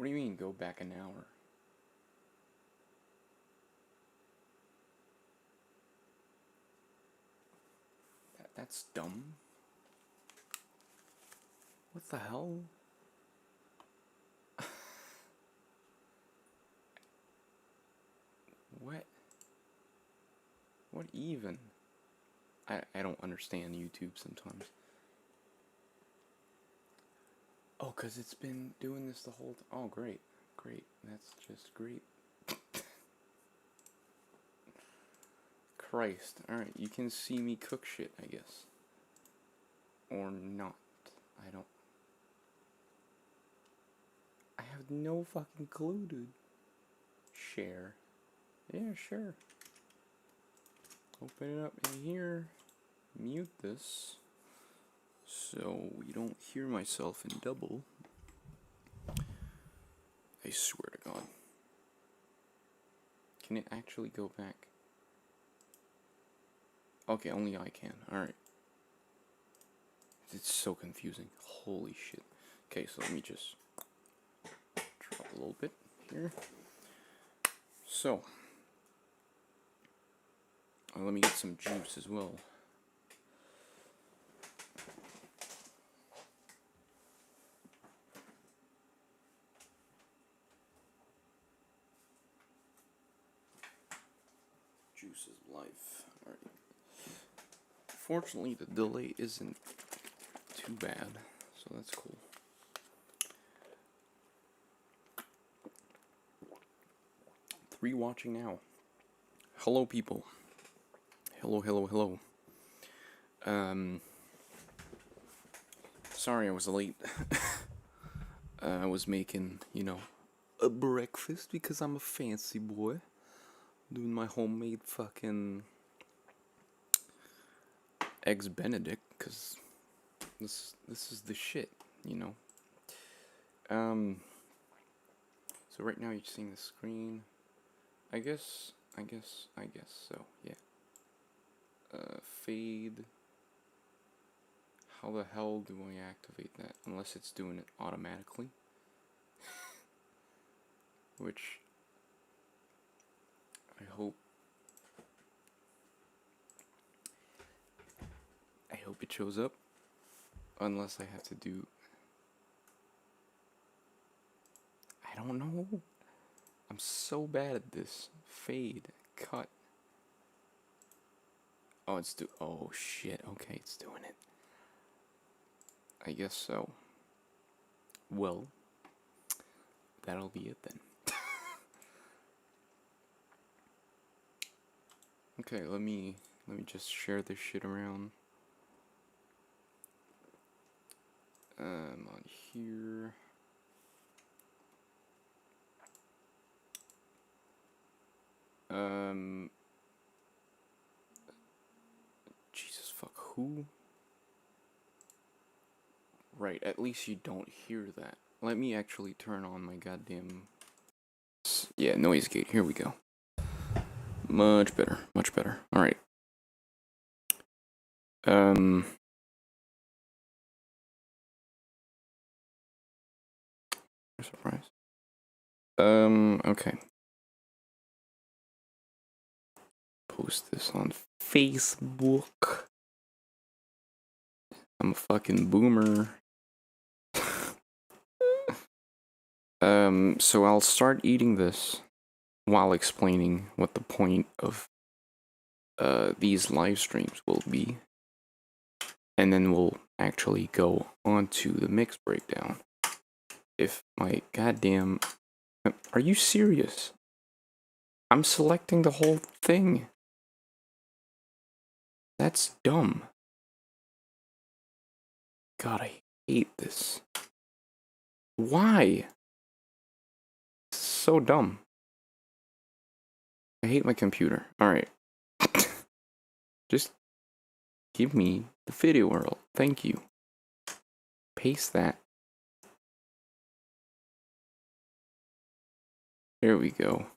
What do you mean, go back an hour? That's dumb. What the hell? What? What even? I don't understand YouTube sometimes. Oh, because it's been doing this the whole time. Oh, great. Great. That's just great. Christ. Alright, you can see me cook shit, I guess. Or not. I don't... I have no fucking clue, dude. Share. Yeah, sure. Open it up in here. Mute this. So we don't hear myself in double. I swear to God. Can it actually go back? Okay, only I can. Alright. It's so confusing. Holy shit. Okay, so let me just drop a little bit here. So, let me get some juice as well. Juice is life. Alright. Fortunately, the delay isn't too bad, so that's cool. Three watching now. Hello, people. Hello, hello, hello. Sorry I was late. I was making, you know, a breakfast because I'm a fancy boy. Doing my homemade fucking eggs Benedict, because this is the shit, you know. So right now you're seeing the screen. I guess so, yeah. Fade. How the hell do I activate that? Unless it's doing it automatically. Which I hope it shows up. Unless I have to do... I don't know. I'm so bad at this. Fade. Cut. Oh, it's oh shit. Okay, it's doing it. I guess so. Well, that'll be it then. Okay, let me just share this shit around. On here. Jesus fuck, who? Right, at least you don't hear that. Let me actually turn on my goddamn... Yeah, noise gate, here we go. Much better, much better. Alright. Surprise. Okay. Post this on Facebook. I'm a fucking boomer. So I'll start eating this while explaining what the point of these live streams will be. And then we'll actually go on to the mix breakdown. If my goddamn... Are you serious? I'm selecting the whole thing. That's dumb. God, I hate this. Why? It's so dumb. I hate my computer. Alright. Just give me the video URL. Thank you. Paste that. There we go.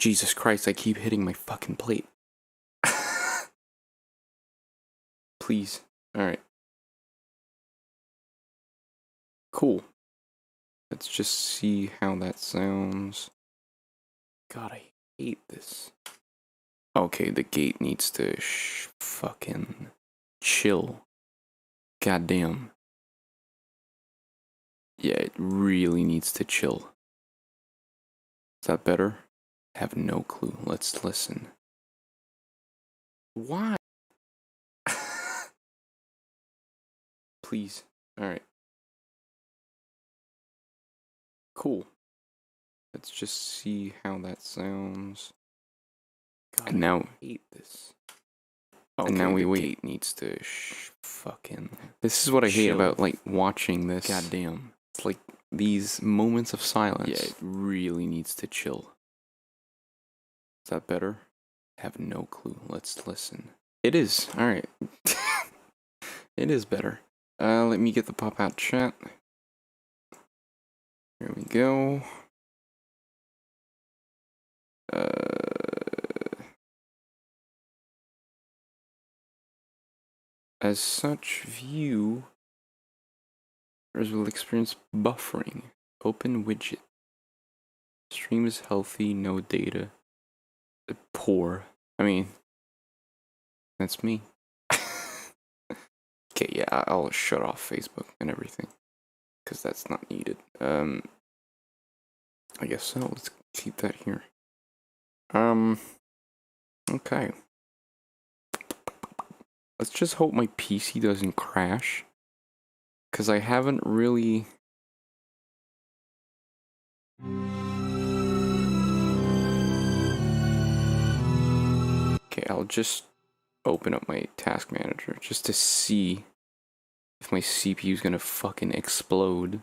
Jesus Christ, I keep hitting my fucking plate. Please. Alright. Cool. Let's just see how that sounds. God, I hate this. Okay, the gate needs to fucking chill. Goddamn. Yeah, it really needs to chill. Is that better? I have no clue. Let's listen. Why? Please. Alright. Cool. Let's just see how that sounds. God, and now I hate this. Okay, and now we wait. Needs to fucking. This is what I hate about like watching this. Goddamn. It's like these moments of silence. Yeah, it really needs to chill. Is that better? I have no clue. Let's listen. It is. Alright. It is better. Let me get the pop-out chat. Here we go. As such, viewers will experience buffering. Open widget. Stream is healthy, no data. Poor. I mean, that's me. Okay, yeah, I'll shut off Facebook and everything. Because that's not needed. I guess so. Let's keep that here. Okay. Let's just hope my PC doesn't crash. Because I haven't really... Okay, I'll just open up my task manager just to see if my CPU is gonna fucking explode.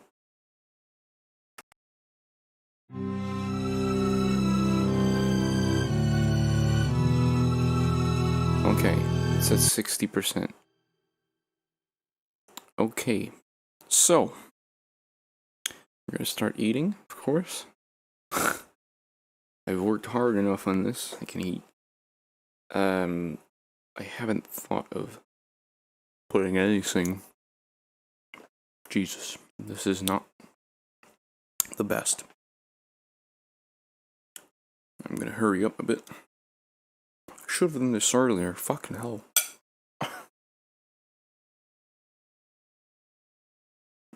Okay, it's at 60%. Okay, so we're gonna start eating, of course. I've worked hard enough on this. I can eat. I haven't thought of putting anything. Jesus, this is not the best. I'm gonna hurry up a bit. Should have done this earlier. Fucking hell.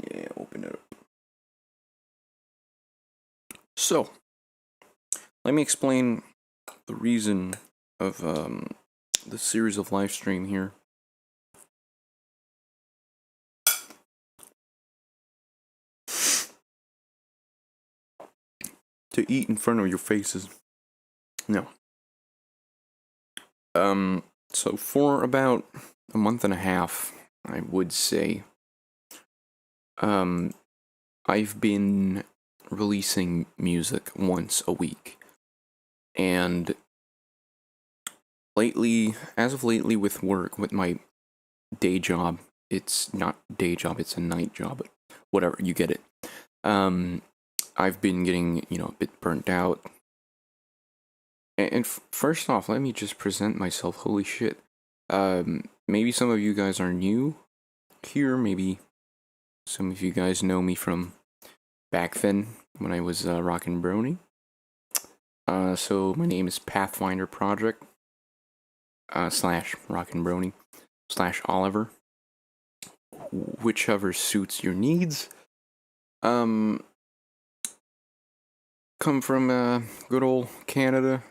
Yeah, open it up. So, let me explain the reason of the series of live stream here. To eat in front of your faces. No. So for about a month and a half, I would say, I've been releasing music once a week. And lately, as of lately with work, with my day job, it's not day job, it's a night job, but whatever, you get it. I've been getting, a bit burnt out. And first off, let me just present myself. Holy shit. Maybe some of you guys are new here. Maybe some of you guys know me from back then when I was rockin' Brony. So my name is Pathfinder Project / Rockin' Brony / Oliver. Whichever suits your needs. Come from good old Canada.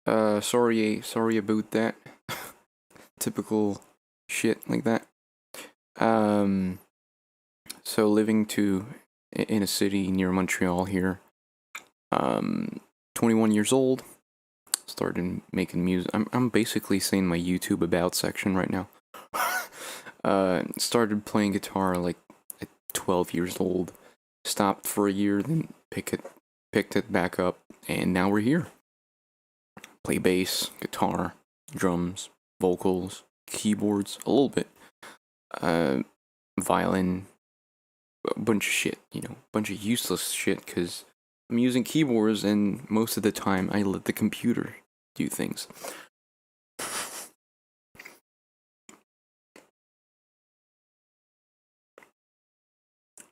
Sorry about that. Typical shit like that. So living in a city near Montreal here. 21 years old. Started making music. I'm basically saying my YouTube about section right now. Started playing guitar like at 12 years old. Stopped for a year, then picked it back up, and now we're here. Play bass, guitar, drums, vocals, keyboards, a little bit, violin, a bunch of shit, bunch of useless shit, because I'm using keyboards, and most of the time I let the computer do things.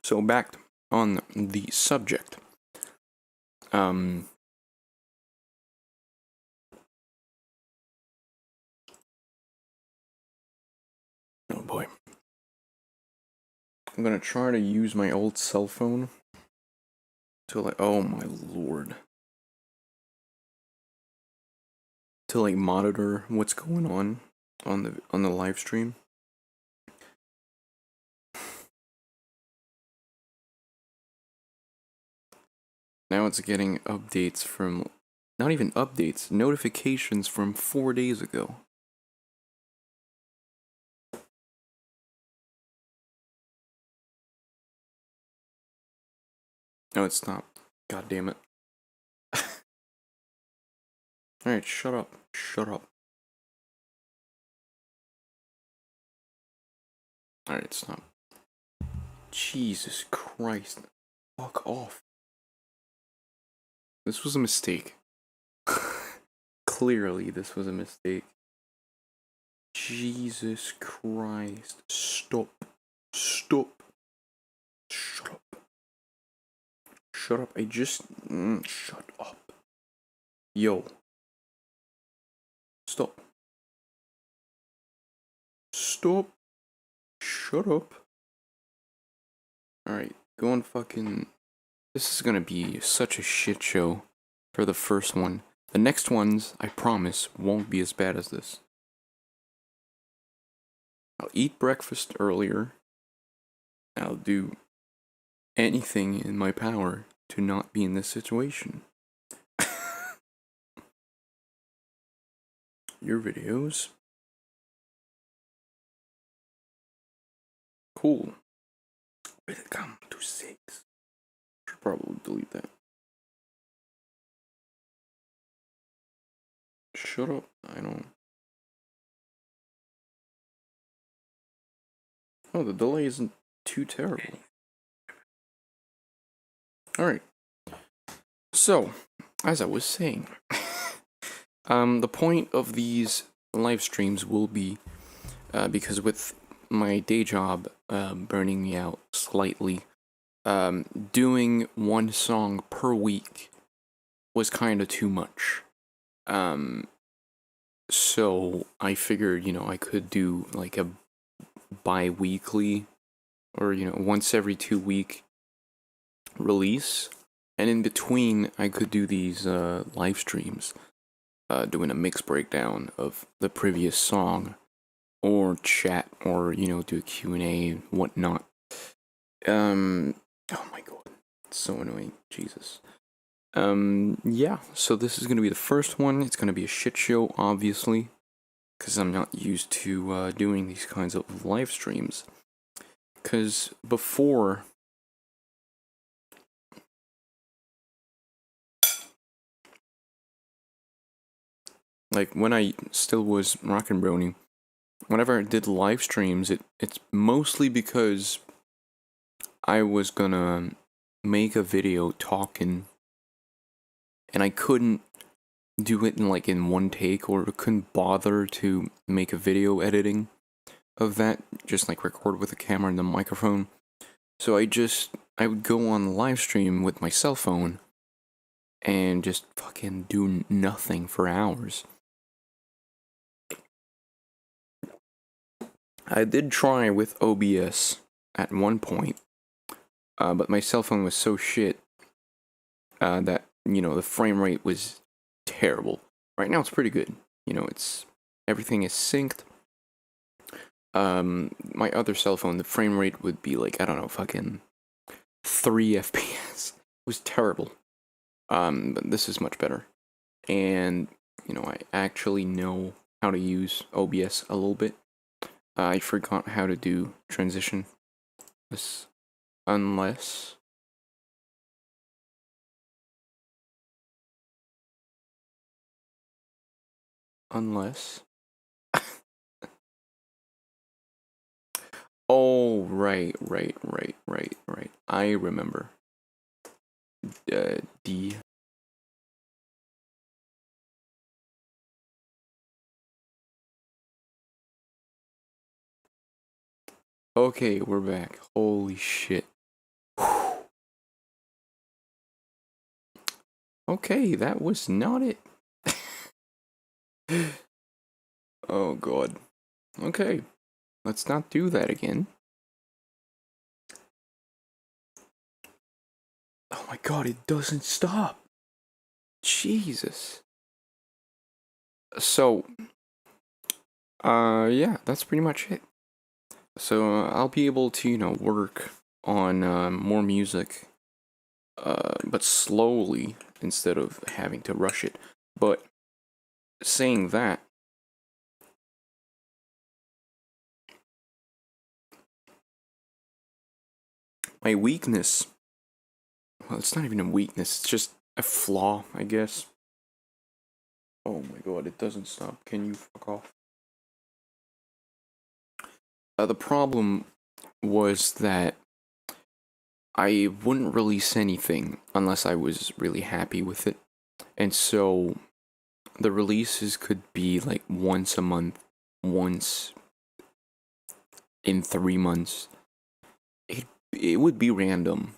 So back on the subject. Oh boy. I'm gonna try to use my old cell phone to like, oh my lord. To like monitor what's going on the live stream. Now it's getting updates from, not even updates, notifications from 4 days ago. No, it's not. God damn it. Alright, shut up. Shut up. Alright, stop. Jesus Christ. Fuck off. This was a mistake. Clearly, this was a mistake. Jesus Christ. Stop. Stop. Shut up. Shut up. I just... shut up. Yo. Stop. Stop. Shut up. Alright, go on fucking... This is gonna be such a shit show for the first one. The next ones, I promise, won't be as bad as this. I'll eat breakfast earlier. I'll do anything in my power to not be in this situation. Your videos. Cool. Welcome to 6. Should probably delete that. Shut up. I don't... Oh, the delay isn't too terrible. Alright. So, as I was saying, the point of these live streams will be, because with my day job burning me out slightly, doing one song per week was kind of too much. So I figured, I could do like a bi-weekly or, once every 2-week release. And in between, I could do these live streams, doing a mix breakdown of the previous song, or chat, or, do a Q&A and whatnot. Oh my god, it's so annoying, Jesus. Yeah, so this is gonna be the first one. It's gonna be a shit show, obviously, because I'm not used to doing these kinds of live streams. Because before... Like, when I still was Rockin' Brony, whenever I did live streams, it's mostly because I was gonna make a video talking, and I couldn't do it in one take, or couldn't bother to make a video editing of that, just like record with a camera and the microphone. So I would go on the live stream with my cell phone and just fucking do nothing for hours. I did try with OBS at one point, but my cell phone was so shit that, the frame rate was terrible. Right now it's pretty good. Everything is synced. My other cell phone, the frame rate would be like, I don't know, fucking 3 FPS. It was terrible. But this is much better. And, I actually know how to use OBS a little bit. I forgot how to do transition. Unless... Oh, right. I remember. D. Okay, we're back. Holy shit. Okay, that was not it. Oh god. Okay, let's not do that again. Oh my god, it doesn't stop. Jesus. So, yeah, that's pretty much it. So, I'll be able to, work on more music, but slowly instead of having to rush it. But saying that, my weakness, well, it's not even a weakness, it's just a flaw, I guess. Oh my god, it doesn't stop. Can you fuck off? The problem was that I wouldn't release anything unless I was really happy with it. And so the releases could be like once a month, once in 3 months. It would be random.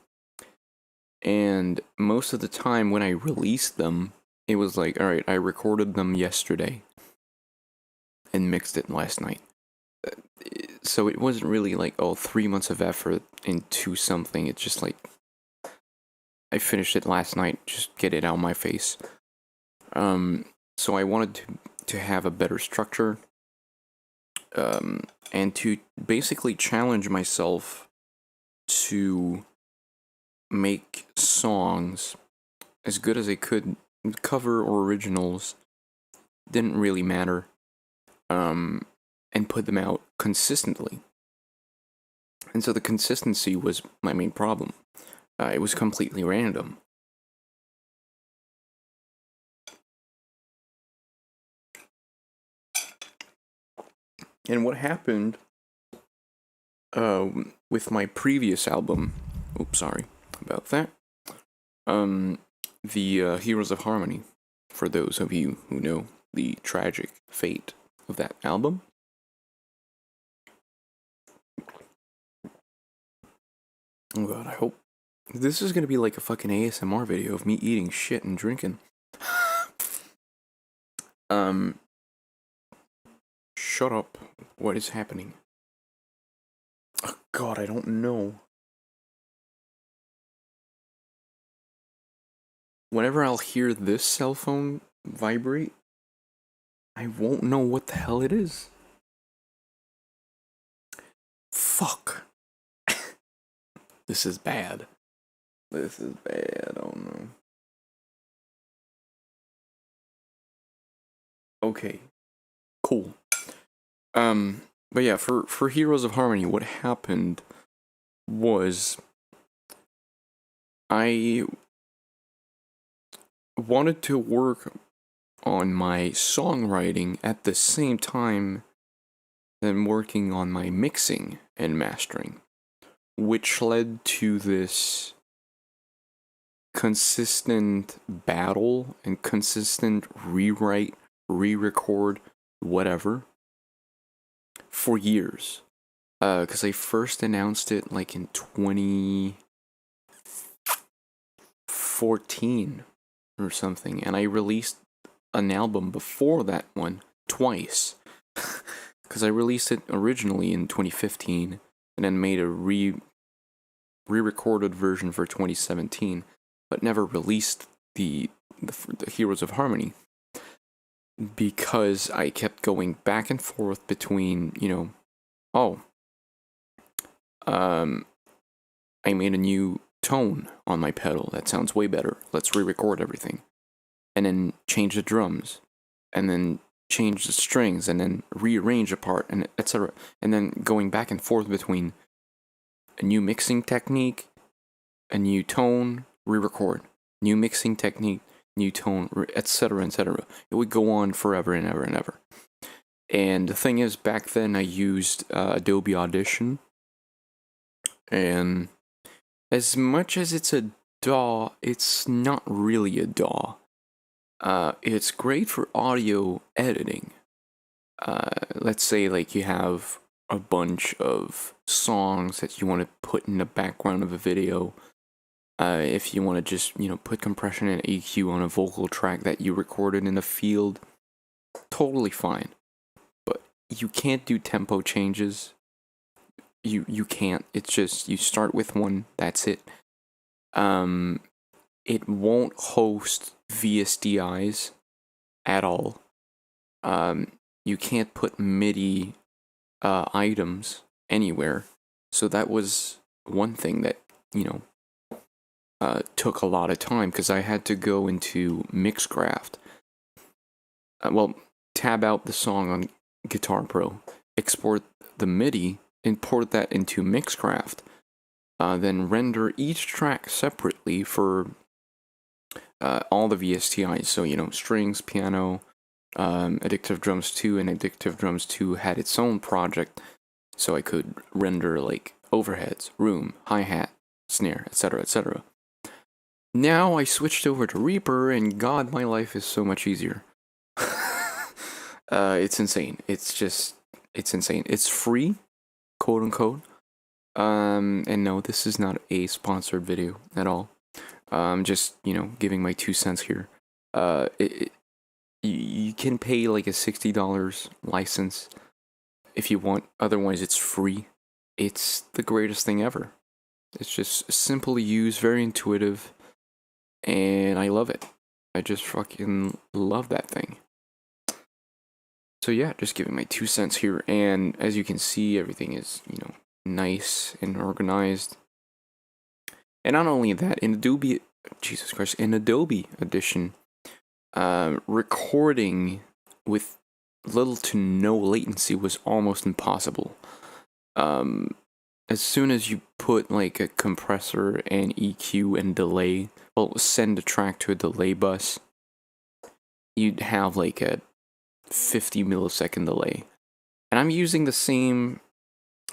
And most of the time when I released them, it was like, alright, I recorded them yesterday and mixed it last night. So it wasn't really like, 3 months of effort into something. It's just like, I finished it last night, just get it out of my face. So I wanted to have a better structure, and to basically challenge myself to make songs as good as I could. Cover or originals didn't really matter, and put them out consistently. And so the consistency was my main problem. It was completely random. And what happened with my previous album, oops, sorry about that, the Heroes of Harmony, for those of you who know the tragic fate of that album. Oh god, I hope this is gonna be like a fucking ASMR video of me eating shit and drinking. Shut up. What is happening? Oh god, I don't know. Whenever I'll hear this cell phone vibrate, I won't know what the hell it is. Fuck. This is bad. This is bad, oh no. Okay. Cool. But yeah, for Heroes of Harmony, what happened was I wanted to work on my songwriting at the same time than working on my mixing and mastering, which led to this consistent battle and consistent rewrite, re-record, whatever, for years. Because I first announced it like in 2014 or something, and I released an album before that one twice. Because I released it originally in 2015 and then made a re-recorded version for 2017, but never released the Heroes of Harmony because I kept going back and forth between, I made a new tone on my pedal that sounds way better. Let's re-record everything. And then change the drums. And then change the strings. And then rearrange a part, and etc. And then going back and forth between a new mixing technique, a new tone, re-record. New mixing technique, new tone, etc., etc. It would go on forever and ever and ever. And the thing is, back then I used Adobe Audition. And as much as it's a DAW, it's not really a DAW. It's great for audio editing. Let's say like you have a bunch of songs that you want to put in the background of a video. If you want to just, put compression and EQ on a vocal track that you recorded in the field, totally fine. But you can't do tempo changes. You can't. It's just, you start with one, that's it. It won't host VSDIs at all. You can't put MIDI items anywhere. So that was one thing that, took a lot of time, because I had to go into Mixcraft. Tab out the song on Guitar Pro, export the MIDI, import that into Mixcraft, then render each track separately for all the VSTIs. So, strings, piano, Addictive Drums 2, and Addictive Drums 2 had its own project, so I could render like overheads, room, hi-hat, snare, etc., etc. Now I switched over to Reaper, and God, my life is so much easier. It's insane. It's insane. It's free, quote unquote. And no, this is not a sponsored video at all. I'm just, giving my 2 cents here. You can pay like a $60 license if you want. Otherwise, it's free. It's the greatest thing ever. It's just simple to use, very intuitive, and I love it. I just fucking love that thing. So yeah, just giving my 2 cents here, and as you can see, everything is, nice and organized. And not only that, in Adobe Edition, recording with little to no latency was almost impossible. As soon as you put like a compressor and EQ and delay, send a track to a delay bus, you'd have like a 50 millisecond delay. And I'm using the same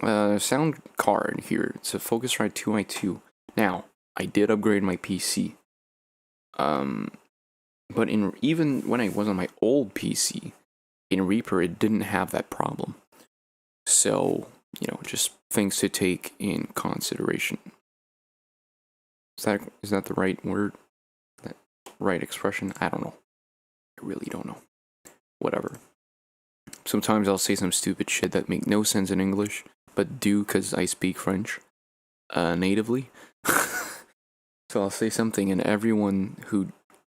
sound card here. It's a Focusrite 2i2. Now, I did upgrade my PC. But even when I was on my old PC, in Reaper, it didn't have that problem. So, just things to take in consideration. Is that the right word? That right expression? I don't know. I really don't know. Whatever. Sometimes I'll say some stupid shit that make no sense in English, but do because I speak French natively. So I'll say something, and everyone who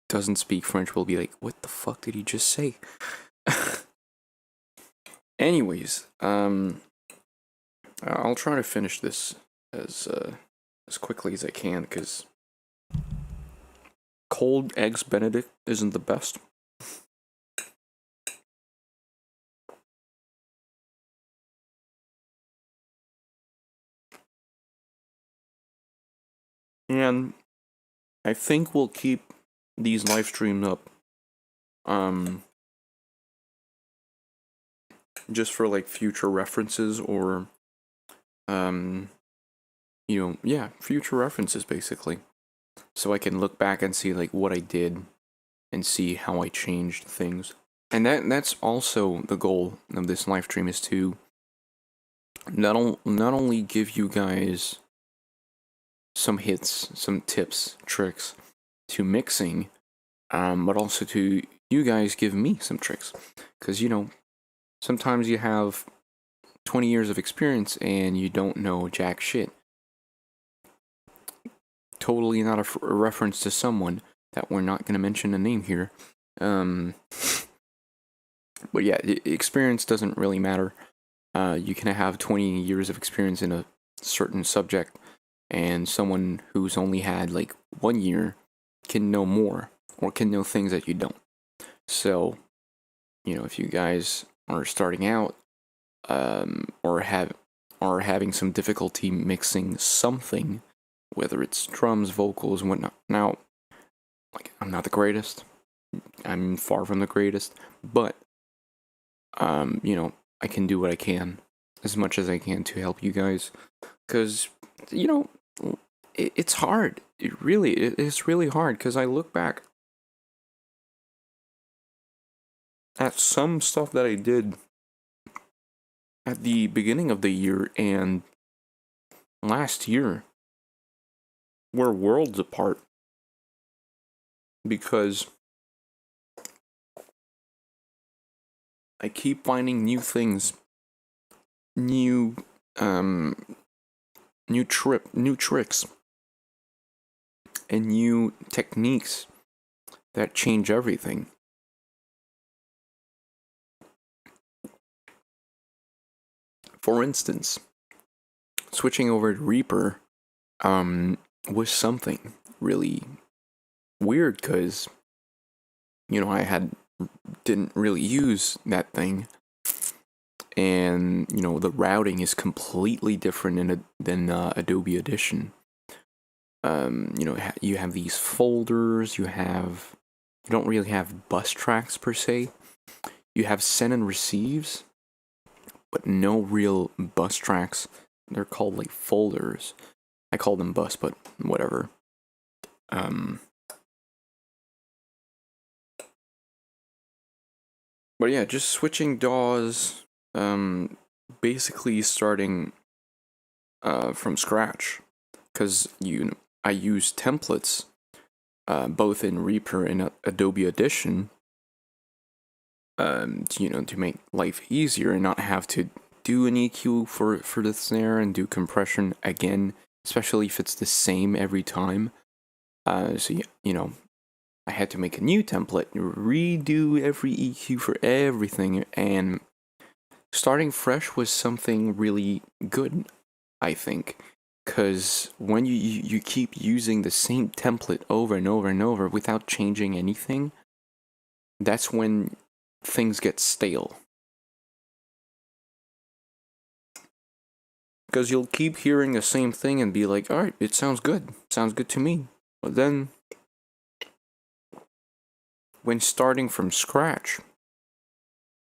doesn't speak French will be like, what the fuck did he just say? Anyways, I'll try to finish this as quickly as I can, because cold eggs Benedict isn't the best. And I think we'll keep these live streams up. Just for like future references, or future references basically. So I can look back and see like what I did and see how I changed things. And that's also the goal of this live stream, is to not only give you guys some hits, some tips, tricks to mixing, but also to you guys give me some tricks. Because, sometimes you have 20 years of experience and you don't know jack shit. Totally not a reference to someone that we're not going to mention a name here. But yeah, experience doesn't really matter. You can have 20 years of experience in a certain subject, and someone who's only had like 1 year can know more, or can know things that you don't. So, if you guys are starting out, or having some difficulty mixing something, whether it's drums, vocals, and whatnot. Now, like, I'm not the greatest. I'm far from the greatest, but I can do what I can, as much as I can, to help you guys, because it's hard. It's really hard, because I look back at some stuff that I did at the beginning of the year and last year, we're worlds apart because I keep finding new things, new new tricks, and new techniques that change everything. For instance, switching over to Reaper was something really weird because I didn't really use that thing, and the routing is completely different than Adobe Audition. You have these folders. You don't really have bus tracks per se. You have send and receives, but no real bus tracks. They're called like folders. I call them bus, but whatever. But yeah, just switching DAWs, basically starting from scratch, because I use templates, both in Reaper and Adobe Audition, to make life easier and not have to do an EQ for the snare and do compression again, especially if it's the same every time. So I had to make a new template, redo every EQ for everything, and starting fresh was something really good, I think. Because when you keep using the same template over and over and over without changing anything, that's when things get stale. Because you'll keep hearing the same thing and be like, alright, it sounds good. Sounds good to me. But then, when starting from scratch,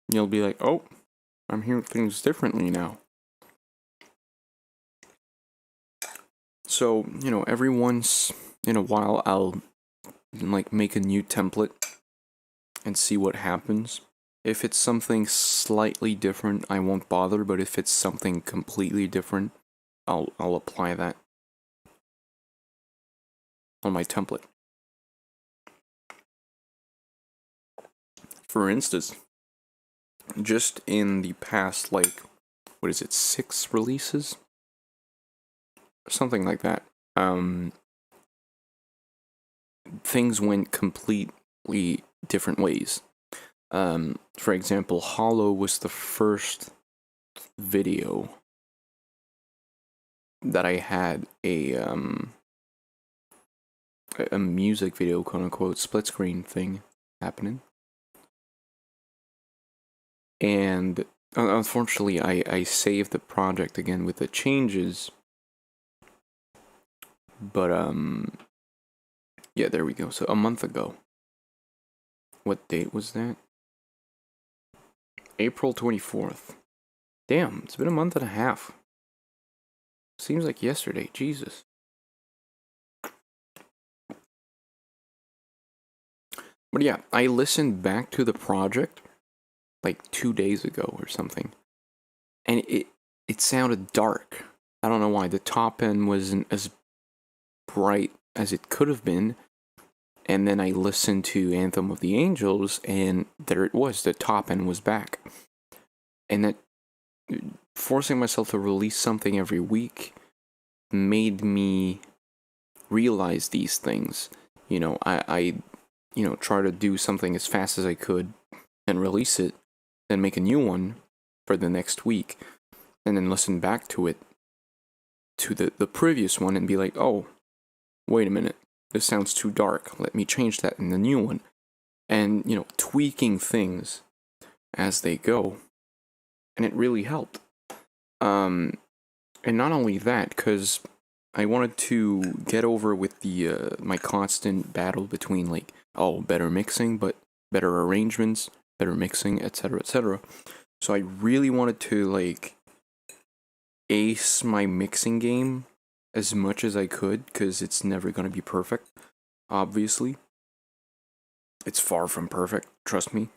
you'll be like, oh, I'm hearing things differently now. So, every once in a while, I'll make a new template and see what happens. If it's something slightly different, I won't bother, but if it's something completely different, I'll apply that on my template. For instance, just in the past, 6 releases? Something like that. Things went completely different ways. For example, Hollow was the first video that I had a music video, quote unquote, split screen thing happening. And unfortunately, I saved the project again with the changes. But yeah, there we go. So a month ago. What date was that? April 24th. Damn, it's been a month and a half. Seems like yesterday. Jesus. But yeah, I listened back to the project like 2 days ago or something. And it sounded dark. I don't know why. The top end wasn't as bright as it could have been. And then I listened to Anthem of the Angels, and there it was. The top end was back. And that forcing myself to release something every week made me realize these things. I try to do something as fast as I could and release it, then make a new one for the next week, and then listen back to it, to the previous one, and be like, oh, wait a minute, this sounds too dark. Let me change that in the new one. And, tweaking things as they go. And it really helped. And not only that, because I wanted to get over with the my constant battle between better mixing, but better arrangements, better mixing, etc., etc. So I really wanted to ace my mixing game as much as I could, because it's never going to be perfect, obviously. It's far from perfect, trust me.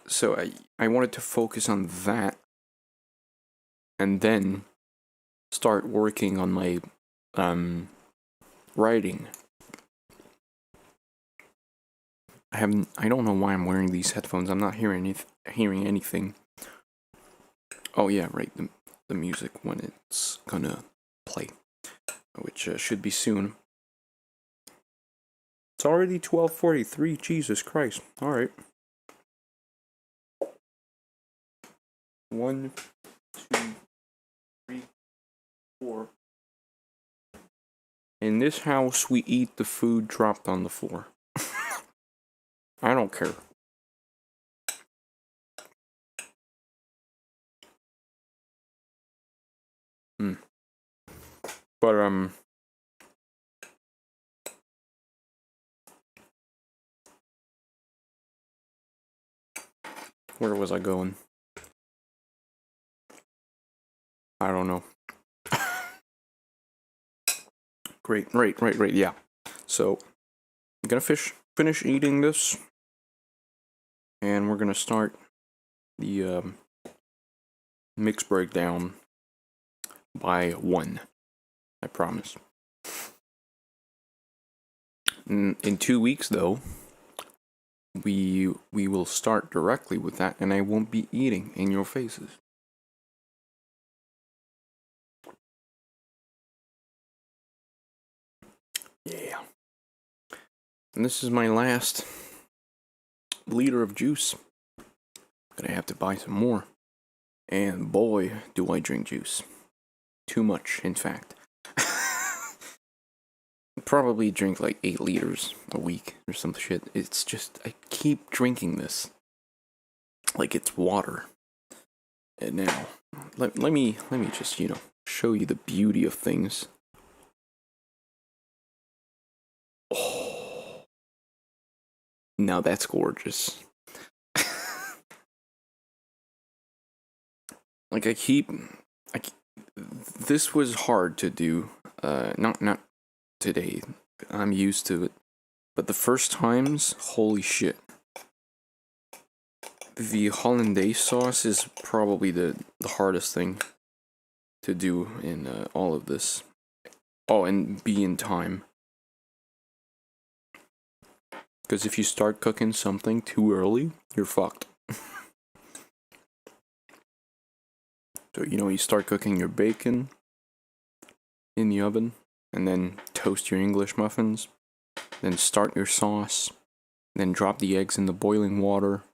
So I wanted to focus on that, and then start working on my writing. I don't know why I'm wearing these headphones. I'm not hearing anything. Oh yeah, right. The music when it's gonna play, which should be soon. It's already 12:43. Jesus Christ! All right. 1, 2, 3, 4. In this house, we eat the food dropped on the floor. I don't care. But where was I going? I don't know. Great, right, yeah. So, I'm gonna finish eating this, and we're gonna start the mix breakdown by 1. I promise. In 2 weeks, though, we will start directly with that, and I won't be eating in your faces. Yeah. And this is my last liter of juice. Gonna have to buy some more. And boy, do I drink juice. Too much, in fact. Probably drink like 8 liters a week or some shit. It's just, I keep drinking this like it's water. And now, let me just, show you the beauty of things. Oh, now that's gorgeous. Like this was hard to do. Not today. I'm used to it. But the first times, holy shit. The hollandaise sauce is probably the hardest thing to do in all of this. Oh, and be in time. Because if you start cooking something too early, you're fucked. So, you start cooking your bacon in the oven, and then toast your English muffins, then start your sauce, then drop the eggs in the boiling water,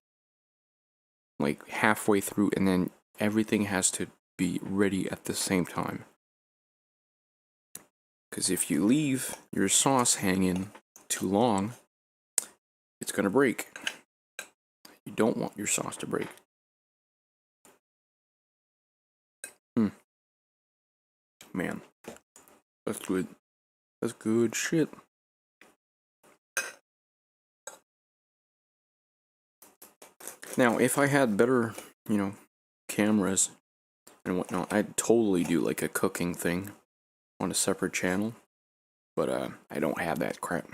like halfway through, and then everything has to be ready at the same time. Because if you leave your sauce hanging too long, it's gonna break. You don't want your sauce to break. Man, that's good. That's good shit. Now, if I had better, cameras and whatnot, I'd totally do like a cooking thing on a separate channel. But I don't have that crap.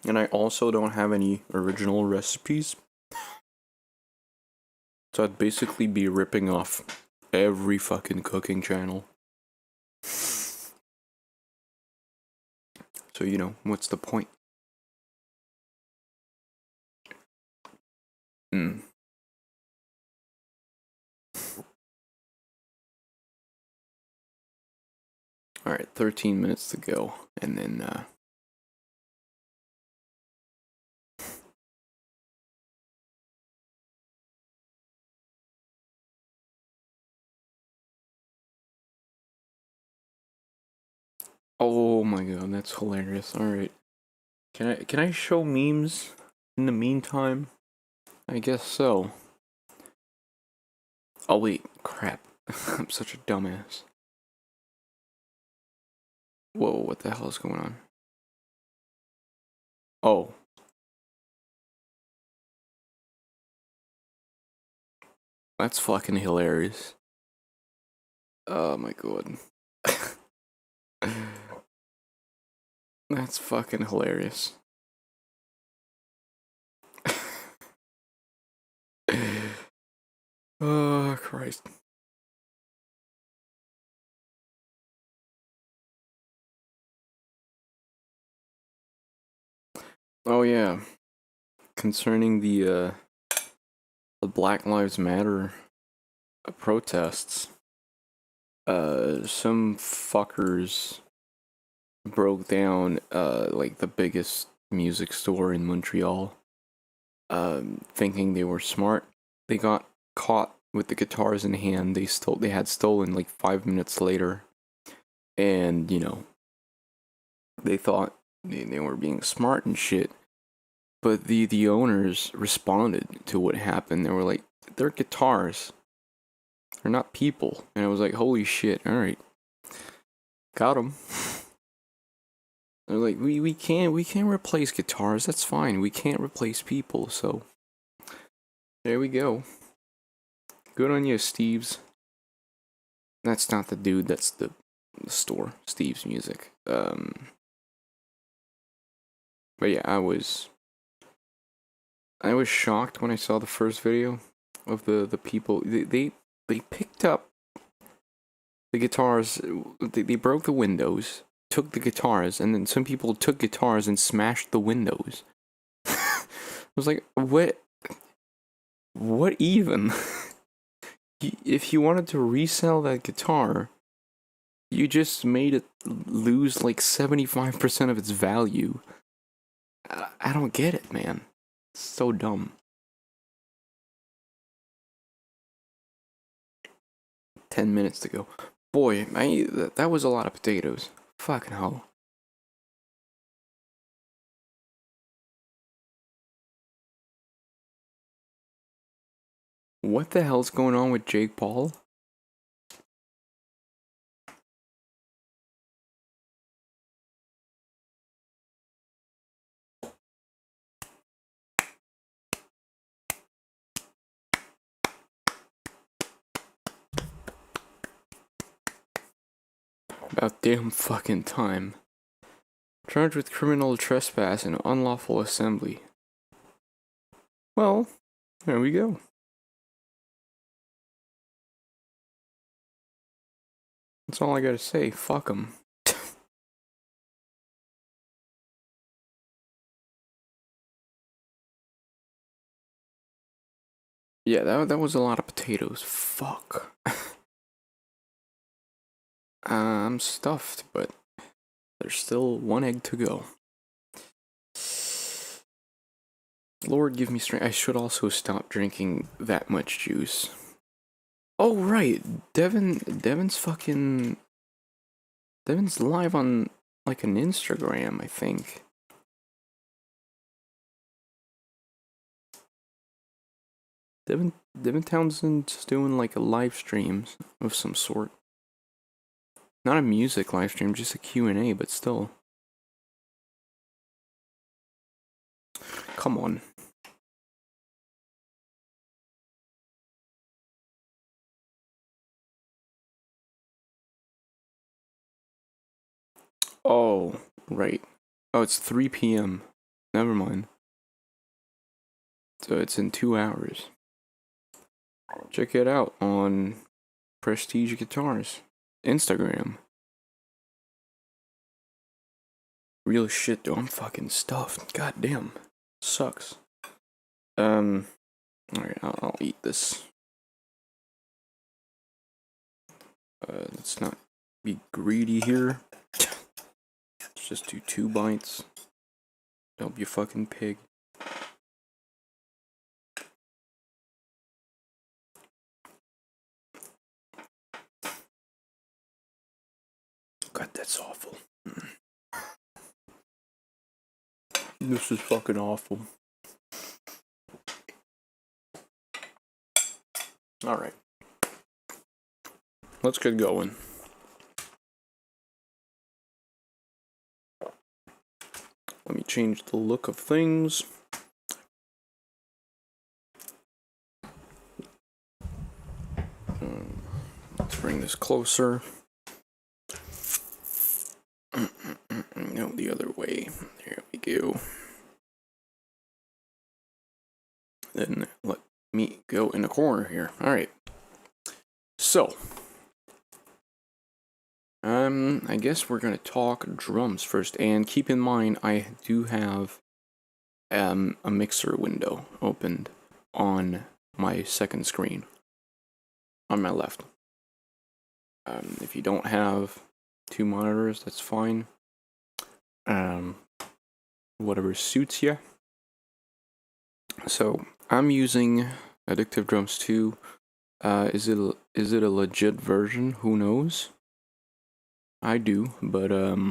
And I also don't have any original recipes. So I'd basically be ripping off every fucking cooking channel. So, what's the point? Alright, 13 minutes to go. And then, oh my god, that's hilarious. Alright. Can I show memes in the meantime? I guess so. Oh wait, crap. I'm such a dumbass. Whoa, what the hell is going on? Oh. That's fucking hilarious. Oh my god. That's fucking hilarious. Oh, Christ. Oh, yeah. Concerning the Black Lives Matter protests, some fuckers broke down, like, the biggest music store in Montreal, thinking they were smart. They got caught with the guitars in hand. They had stolen, like, 5 minutes later. And, you know, they thought they were being smart and shit. But the owners responded to what happened. They were like, they're guitars. They're not people. And I was like, holy shit, alright. Got them. They're like, we can't replace guitars, that's fine. We can't replace people, so there we go. Good on you, Steve's. That's not the dude, that's the store, Steve's Music. But yeah, I was shocked when I saw the first video of the people. They picked up the guitars. They broke the windows, took the guitars, and then some people took guitars and smashed the windows. I was like, what even? If you wanted to resell that guitar, you just made it lose like 75% of its value. I don't get it, man. It's so dumb. 10 minutes to go. Boy, that was a lot of potatoes. Fucking hell. What the hell's going on with Jake Paul? About damn fucking time. Charged with criminal trespass and unlawful assembly. Well, there we go. That's all I gotta say. Fuck him. Yeah, that was a lot of potatoes. Fuck. I'm stuffed, but there's still one egg to go. Lord, give me strength. I should also stop drinking that much juice. Oh, right. Devin's live on, like, an Instagram, I think. Devin Townsend's doing, like, a live stream of some sort. Not a music live stream, just a Q&A, but still. Come on. Oh, right. Oh, it's 3 p.m. Never mind. So it's in 2 hours. Check it out on Prestige Guitars Instagram. Real shit, though. I'm fucking stuffed. God damn. Sucks. Alright, I'll eat this. Let's not be greedy here. Let's just do 2 bites. Don't be a fucking pig. God, that's awful. This is fucking awful. Alright. Let's get going. Let me change the look of things. Let's bring this closer. No, the other way. corner here. Alright. So, I guess we're gonna talk drums first, and keep in mind I do have a mixer window opened on my second screen on my left. If you don't have two monitors, that's fine. Whatever suits you. So I'm using Addictive Drums 2. Is it a legit version? Who knows? I do, but no,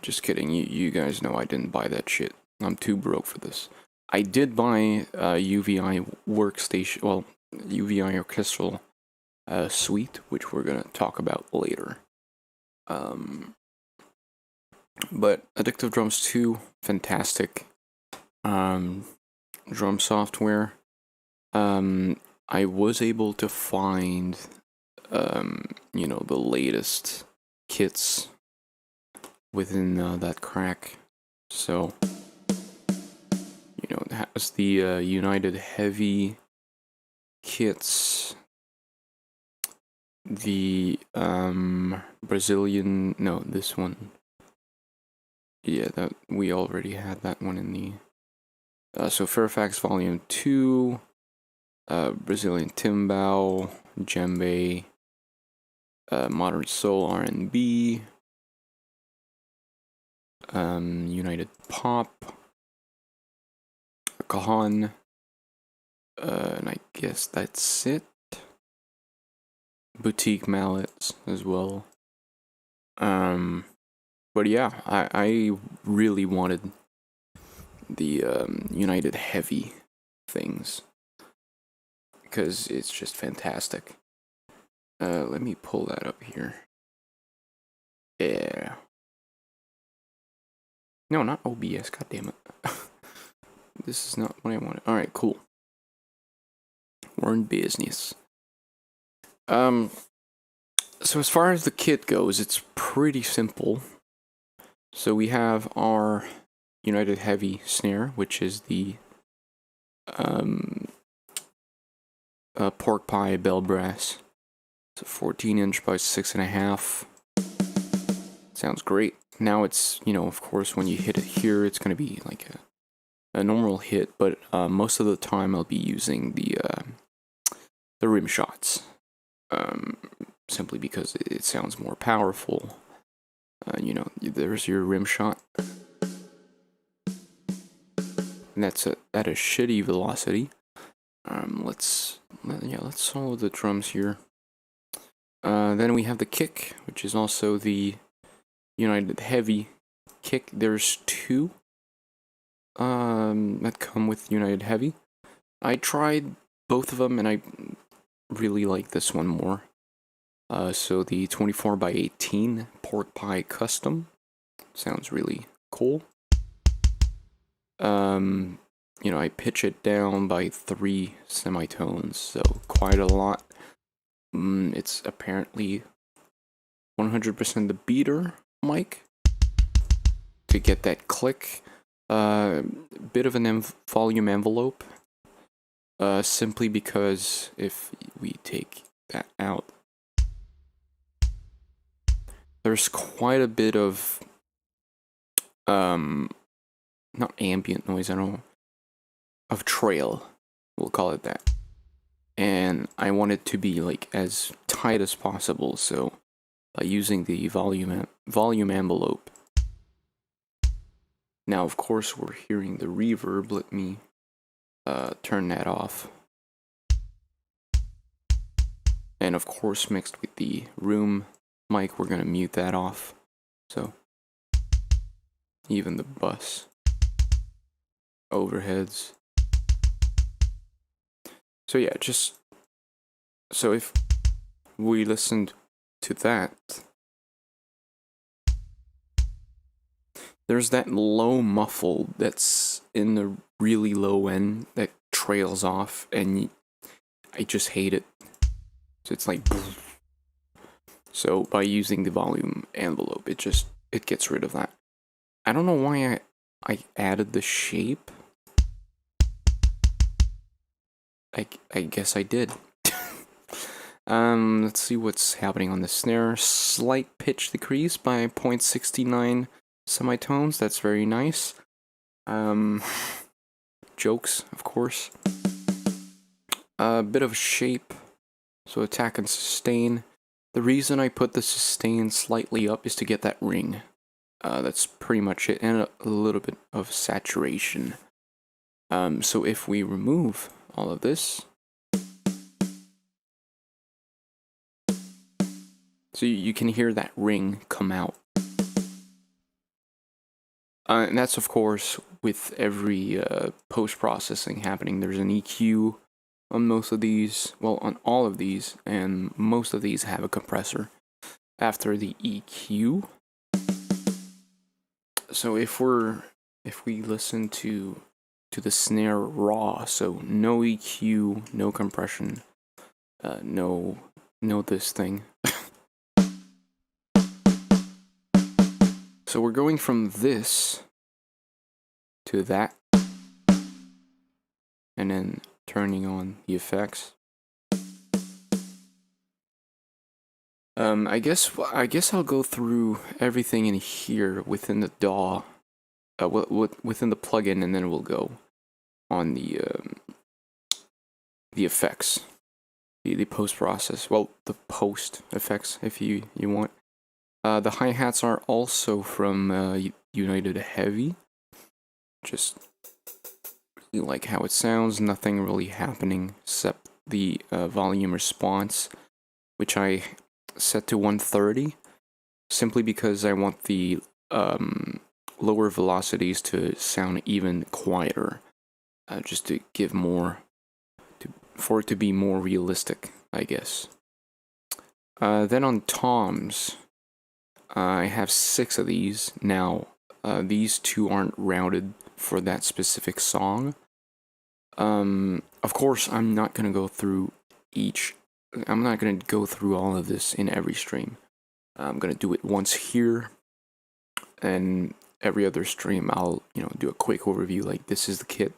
just kidding. You guys know I didn't buy that shit. I'm too broke for this. I did buy a UVI workstation, well, UVI orchestral suite, which we're gonna talk about later. But Addictive Drums 2, fantastic drum software. I was able to find, you know, the latest kits within that crack. So, you know, it has the United Heavy kits, the Brazilian, no, this one. Yeah, that we already had that one in the so Fairfax Volume 2, Brazilian Timbal, Djembe, Modern Soul R&B, United Pop, Cajon, and I guess that's it. Boutique mallets as well. But yeah, I really wanted the United Heavy things because it's just fantastic. Let me pull that up here. Yeah. No, not OBS. God damn it. This is not what I wanted. All right, cool. We're in business. So as far as the kit goes, it's pretty simple. So we have our United Heavy snare, which is the pork pie bell brass. It's a 14-inch by 6.5. Sounds great. Now it's, you know, of course, when you hit it here, it's going to be like a normal hit, but most of the time I'll be using the rim shots, simply because it sounds more powerful. You know, there's your rim shot. And that's at a shitty velocity. Let's solo the drums here. Then we have the kick, which is also the United Heavy kick. There's two that come with United Heavy. I tried both of them, and I really like this one more. So the 24x18 pork pie custom sounds really cool. You know, I pitch it down by 3 semitones, so quite a lot. It's apparently 100% the beater mic to get that click. Bit of an volume envelope, simply because if we take that out, there's quite a bit of not ambient noise, I don't know, of trail, we'll call it that. And I want it to be like as tight as possible, so by using the volume envelope. Now, of course, we're hearing the reverb. Let me turn that off. And of course, mixed with the room mic, we're gonna mute that off. So even the bus overheads. So yeah, just so if we listened to that, there's that low muffle that's in the really low end that trails off, and I just hate it. So it's like, so by using the volume envelope, it gets rid of that. I don't know why I added the shape. I guess I did. Let's see what's happening on the snare. Slight pitch decrease by 0.69 semitones. That's very nice. Jokes, of course. A bit of shape. So attack and sustain. The reason I put the sustain slightly up is to get that ring. That's pretty much it, and a little bit of saturation. So if we remove all of this, so you can hear that ring come out. And that's, of course, with every post-processing happening. There's an EQ on most of these, well, on all of these, and most of these have a compressor after the EQ. So if we listen to the snare raw, so no EQ, no compression, no this thing. So we're going from this to that, and then turning on the effects. I guess I'll go through everything in here within the DAW, within the plugin, and then we'll go on the effects, the post process. Well, the post effects, if you want. The hi-hats are also from United Heavy. Just really like how it sounds. Nothing really happening except the volume response, which I set to 130, simply because I want the lower velocities to sound even quieter, just to give more, for it to be more realistic, I guess. Then on toms, I have 6 of these. Now, these 2 aren't routed for that specific song. Of course, I'm not going to go through all of this in every stream. I'm going to do it once here, and every other stream I'll, do a quick overview, like this is the kit,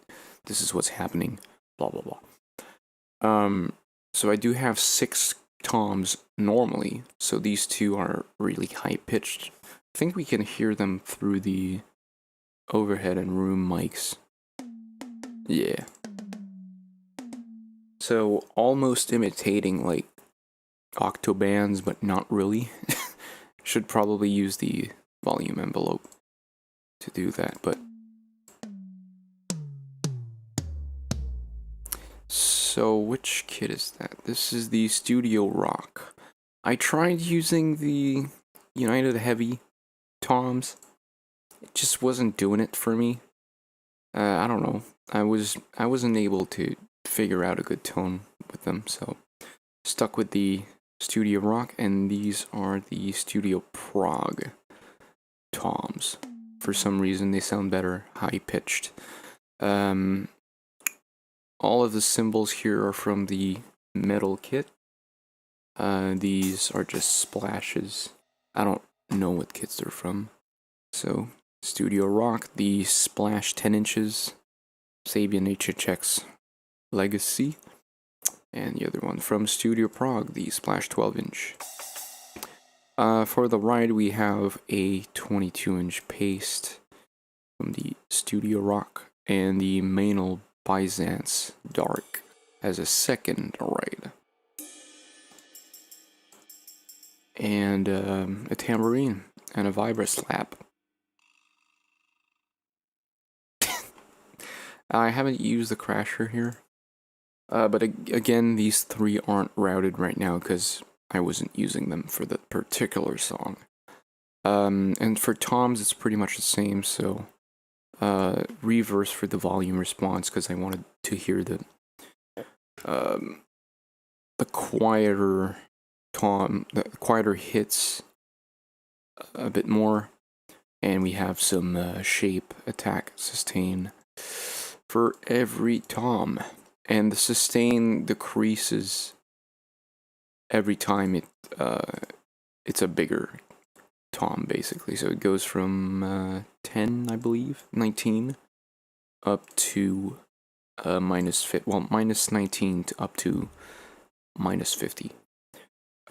this is what's happening, blah, blah, blah. So I do have 6 toms normally, so these 2 are really high-pitched. I think we can hear them through the overhead and room mics. Yeah. So almost imitating like octobands, but not really. Should probably use the volume envelope to do that, but so which kit is that? This is the Studio Rock. I tried using the United Heavy toms. It just wasn't doing it for me. I don't know. I wasn't able to figure out a good tone with them, so stuck with the Studio Rock, and these are the Studio Prague toms. For some reason, they sound better, high-pitched. All of the cymbals here are from the metal kit. These are just splashes. I don't know what kits they're from. So, Studio Rock, the Splash 10 inches, Sabian HHX Legacy, and the other one from Studio Prague, the Splash 12 inch. For the ride, we have a 22-inch paste from the Studio Rock, and the Manel Byzance Dark as a second ride. And a tambourine and a vibra slap. I haven't used the crasher here. But again, these 3 aren't routed right now because I wasn't using them for the particular song. And for toms, it's pretty much the same, so reverse for the volume response because I wanted to hear the quieter the quieter hits a bit more. And we have some shape, attack, sustain for every tom. And the sustain decreases every time it's a bigger tom, basically. So it goes from 10, I believe, 19, up to minus 19 to up to minus 50.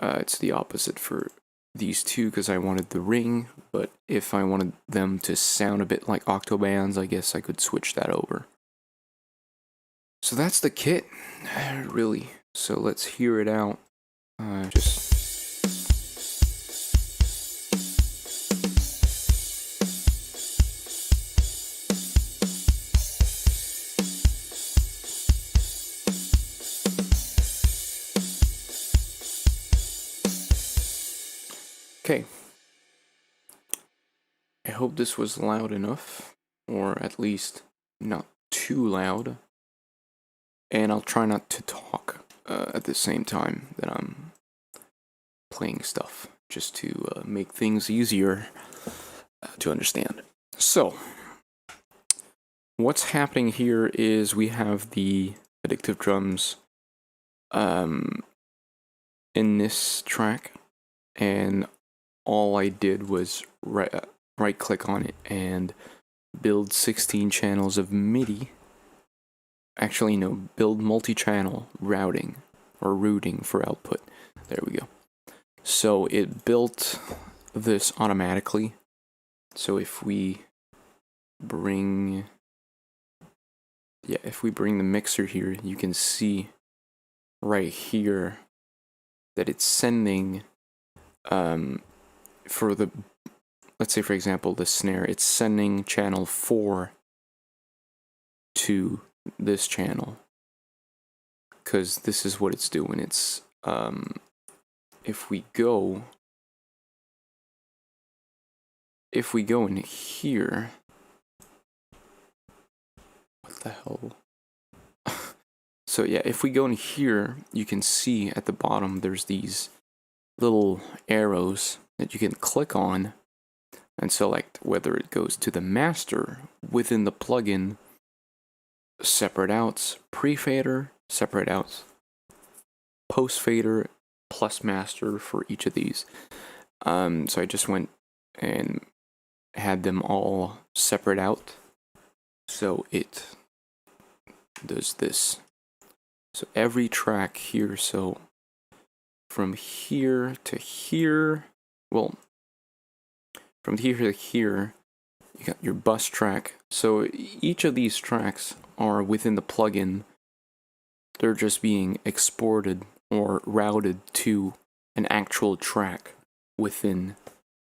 It's the opposite for these two because I wanted the ring, but if I wanted them to sound a bit like octobands, I guess I could switch that over. So that's the kit, really. So let's hear it out. Okay. I hope this was loud enough, or at least not too loud. And I'll try not to talk at the same time that I'm playing stuff, just to make things easier to understand. So, what's happening here is we have the addictive drums in this track, and all I did was right click on it and build 16 channels of MIDI. Actually, no, build multi-channel routing or routing for output. There we go. So it built this automatically. So if we bring the mixer here, you can see right here that it's sending for the, let's say for example the snare, it's sending channel 4 to this channel, because this is what it's doing. It's if we go in here, what the hell? So yeah, if we go in here, you can see at the bottom there's these little arrows that you can click on and select whether it goes to the master within the plugin, separate outs, pre-fader, separate outs, post-fader, plus master for each of these. So I just went and had them all separate out, so it does this. So every track here, so from here to here, well, from here to here, you got your bus track. So each of these tracks are within the plugin. They're just being exported or routed to an actual track within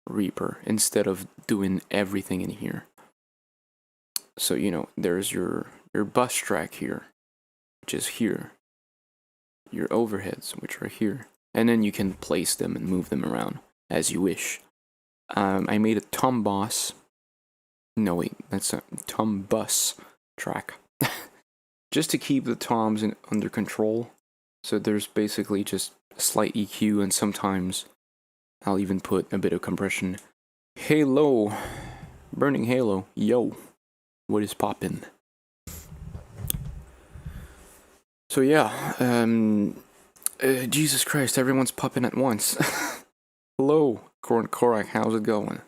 Reaper instead of doing everything in here. So, you know, there's your bus track here, which is here. Your overheads, which are here. And then you can place them and move them around as you wish. I made a tom boss. No, wait, that's a tom bus track. Just to keep the toms under control. So there's basically just a slight EQ, and sometimes I'll even put a bit of compression. Halo, burning halo, yo, what is poppin'? So yeah, Jesus Christ, everyone's popping at once. Hello, Corn Korak, how's it going?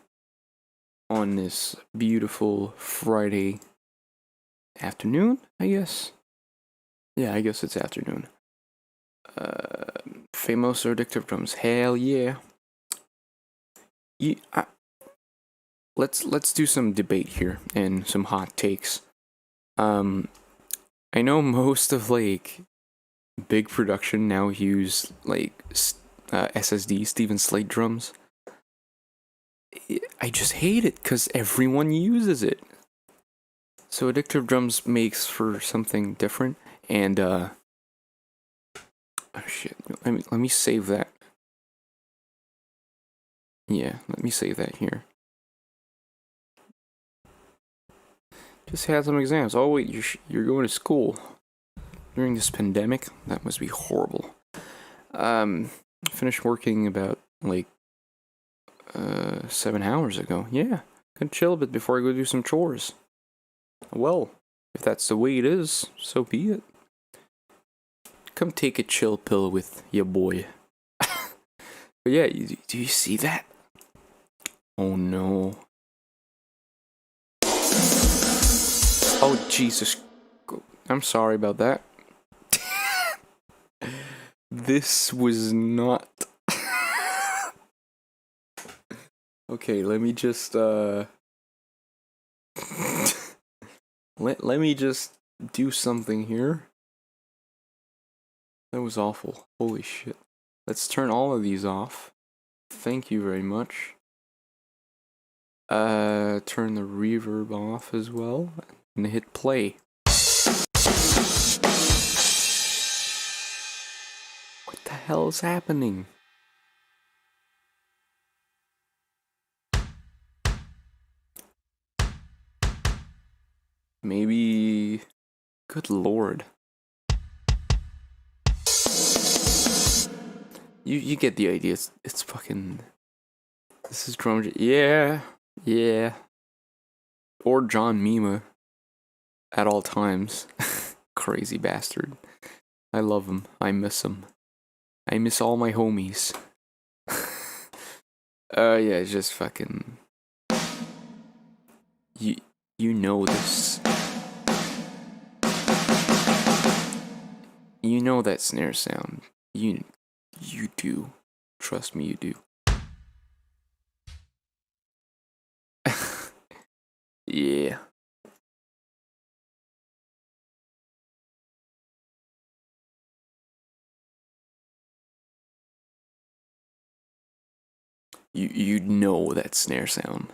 On this beautiful Friday afternoon, I guess? Yeah, I guess it's afternoon. Famous or addictive drums, hell yeah. Let's do some debate here and some hot takes. I know most of like big production now use like SSD Steven Slate drums. I just hate it because everyone uses it. So addictive drums makes for something different, and oh shit, let me save that. Yeah, let me save that here. Just had some exams. Oh wait, you're going to school during this pandemic? That must be horrible. Finished working about like 7 hours ago. Yeah, could chill a bit before I go do some chores. Well, if that's the way it is, so be it. Come take a chill pill with your boy. But yeah, do you see that? Oh no. Oh Jesus. I'm sorry about that. This was not... Okay, let me just, let me just do something here. That was awful. Holy shit. Let's turn all of these off. Thank you very much. Turn the reverb off as well, and hit play. What the hell is happening? Maybe... Good lord. You get the idea. It's fucking... This is drum... Yeah. Yeah. Or John Mima. At all times. Crazy bastard. I love him. I miss him. I miss all my homies. Yeah, it's just fucking... You know this. You know that snare sound. You do. Trust me, you do. Yeah. You know that snare sound.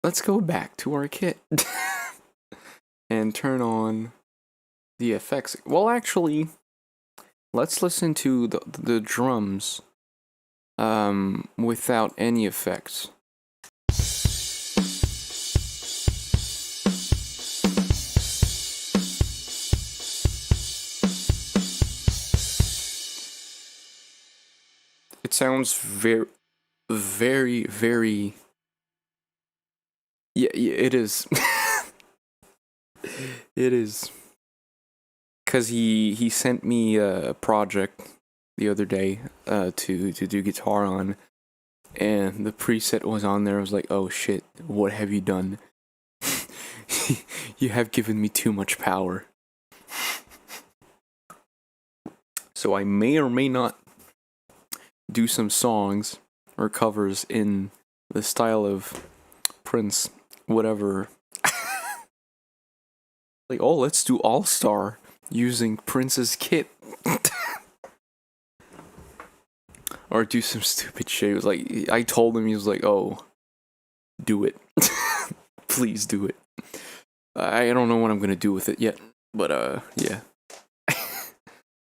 Let's go back to our kit. And turn on the effects. Well, actually, let's listen to the drums without any effects. It sounds very, very... Yeah, it is. It is. Because he sent me a project the other day to do guitar on, and the preset was on there. I was like, oh shit, what have you done? You have given me too much power. So I may or may not do some songs or covers in the style of Prince, whatever. Like, oh, let's do All Star using Prince's kit. Or do some stupid shit. It was like, I told him, he was like, oh, do it. Please do it. I don't know what I'm gonna do with it yet, but yeah.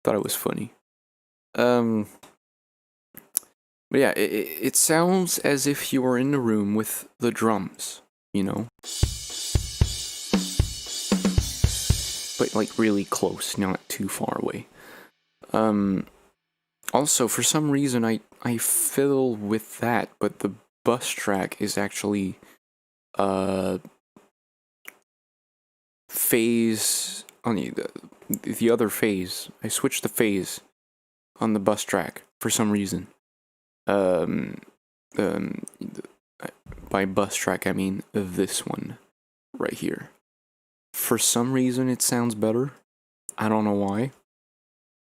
Thought it was funny. But yeah, it sounds as if you were in the room with the drums, you know? But like really close, not too far away. Also, for some reason, I fiddle with that, but the bus track is actually phase on the other phase. I switched the phase on the bus track for some reason. By bus track I mean this one right here. For some reason it sounds better. I don't know why.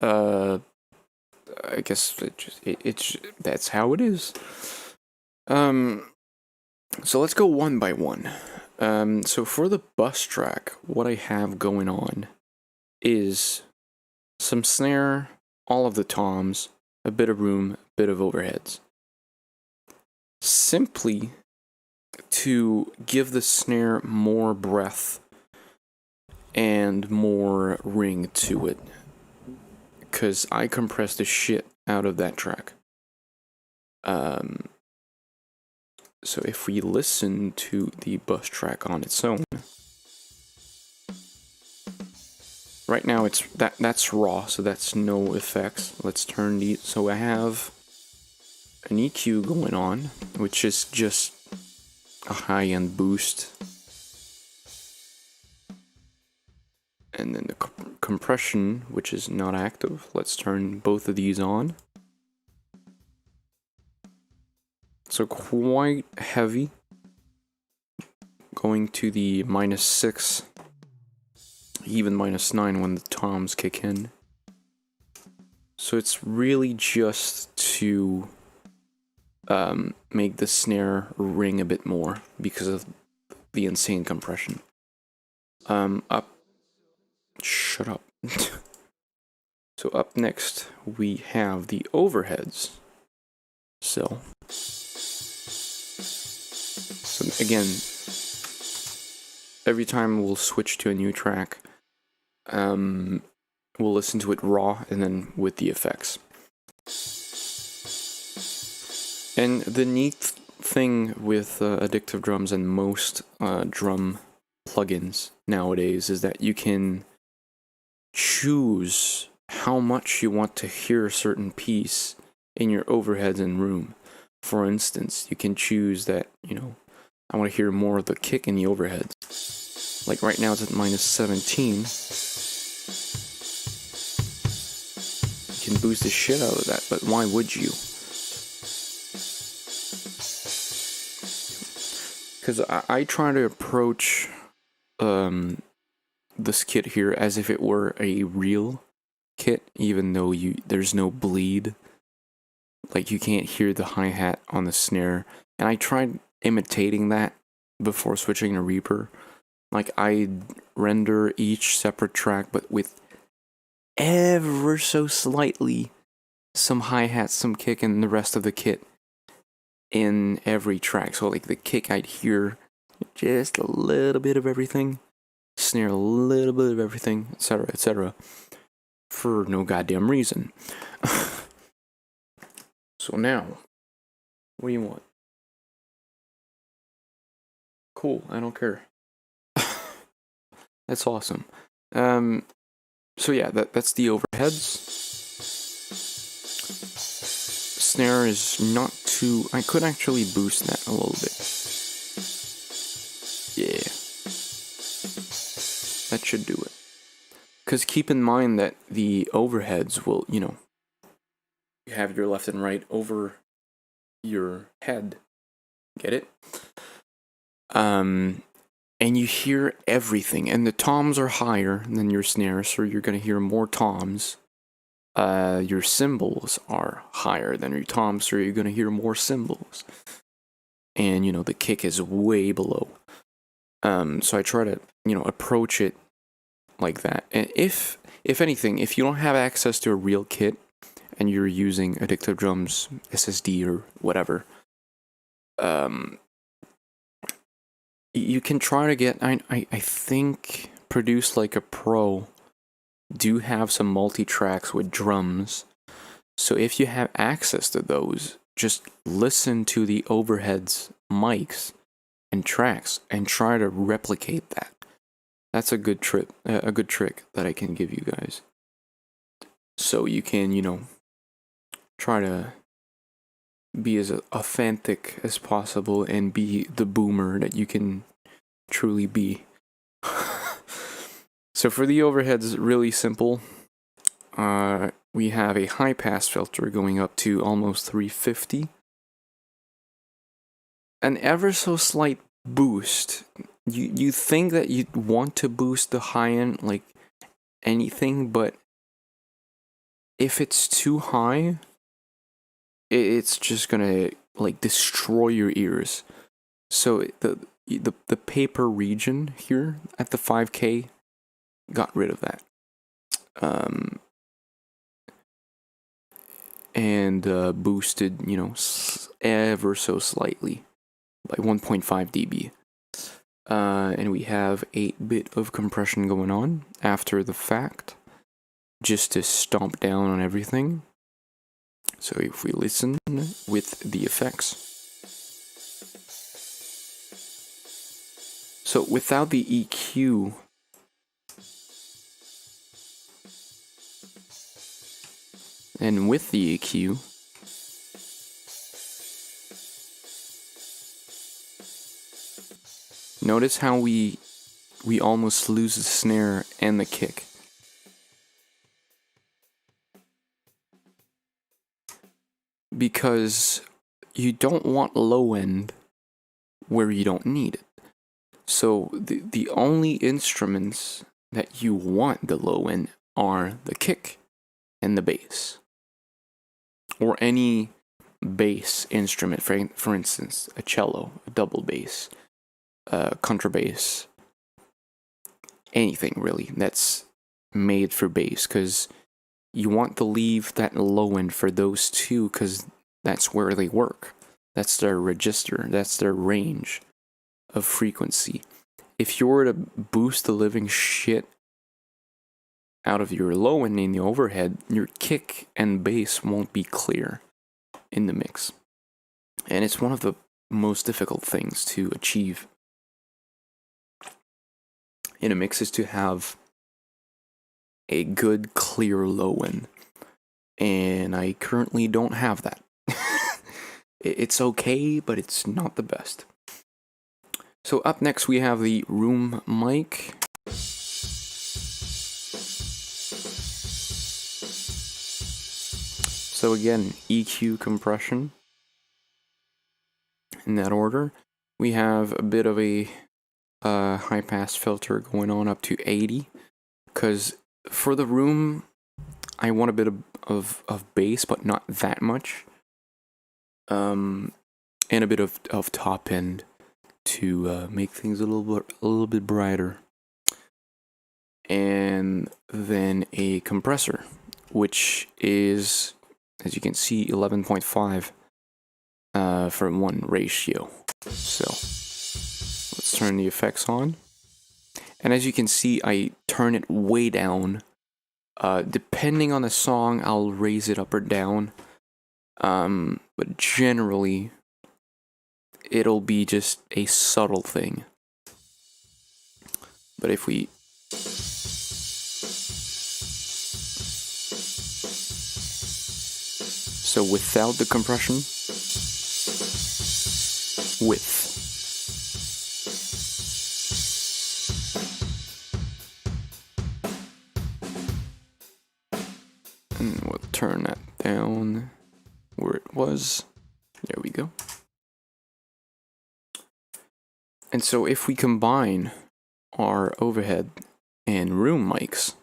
I guess it's that's how it is. So let's go one by one. So for the bus track, what I have going on is some snare, all of the toms, a bit of room, a bit of overheads. Simply to give the snare more breath and more ring to it. Because I compressed the shit out of that track. So if we listen to the bus track on its own, right now it's that's raw, so that's no effects. Let's turn the so I have an EQ going on, which is just a high-end boost, and then the compression, which is not active. Let's turn both of these on. So quite heavy. going to the -6, even -9 when the toms kick in. So it's really just to make the snare ring a bit more because of the insane compression. Shut up. So up next we have the overheads. So again, every time we'll switch to a new track, we'll listen to it raw and then with the effects. And the neat thing with Addictive Drums and most drum plugins nowadays is that you can choose how much you want to hear a certain piece in your overheads and room. For instance, you can choose that, I want to hear more of the kick in the overheads. Like right now it's at -17. You can boost the shit out of that, but why would you? Because I try to approach this kit here as if it were a real kit, even though there's no bleed. Like you can't hear the hi-hat on the snare. And I tried imitating that before switching to Reaper. Like I render each separate track, but with ever so slightly some hi-hat, some kick, and the rest of the kit in every track. So like the kick, I'd hear just a little bit of everything, snare a little bit of everything, etc., etc., for no goddamn reason. So now, what do you want? Cool, I don't care. That's awesome. So yeah, that's the overheads. Snare is not too... I could actually boost that a little bit. Yeah. That should do it. Because keep in mind that the overheads will, you have your left and right over your head. Get it? And you hear everything. And the toms are higher than your snare, so you're going to hear more toms. Your cymbals are higher than your toms, so you're going to hear more cymbals. And, the kick is way below. So I try to, approach it like that. And if anything, if you don't have access to a real kit and you're using Addictive Drums SSD or whatever, you can try to get, I think Produce Like a Pro do have some multi-tracks with drums. So if you have access to those, just listen to the overheads, mics, and tracks and try to replicate that. That's a good trick that I can give you guys. So you can, try to be as authentic as possible and be the boomer that you can truly be. So for the overheads, really simple. We have a high pass filter going up to almost 350. An ever so slight boost. You think that you'd want to boost the high end like anything, but if it's too high, it's just gonna like destroy your ears. So the paper region here at the 5K got rid of that. And boosted, ever so slightly by 1.5 dB. And we have a bit of compression going on after the fact, just to stomp down on everything. So if we listen with the effects. So without the EQ, and with the EQ, notice how we almost lose the snare and the kick. Because you don't want low end where you don't need it. So the only instruments that you want the low in are the kick and the bass, or any bass instrument. For instance, a cello, a double bass, contrabass, anything really that's made for bass, because you want to leave that low end for those two, because that's where they work. That's their register, that's their range of frequency. If you were to boost the living shit out of your low end in the overhead, your kick and bass won't be clear in the mix. And it's one of the most difficult things to achieve in a mix, is to have a good clear low end. And I currently don't have that. It's okay, but it's not the best. So up next we have the room mic. So again, EQ compression. In that order, we have a bit of a high pass filter going on up to 80, because for the room I want a bit of bass, but not that much, and a bit of top end to make things a little bit brighter, and then a compressor, which is, as you can see, 11.5 for 1 ratio. So let's turn the effects on, and as you can see, I turn it way down. Depending on the song, I'll raise it up or down, but generally it'll be just a subtle thing. But if we so without the compression, with, and we'll turn that down where it was. There we go. And so if we combine our overhead and room mics,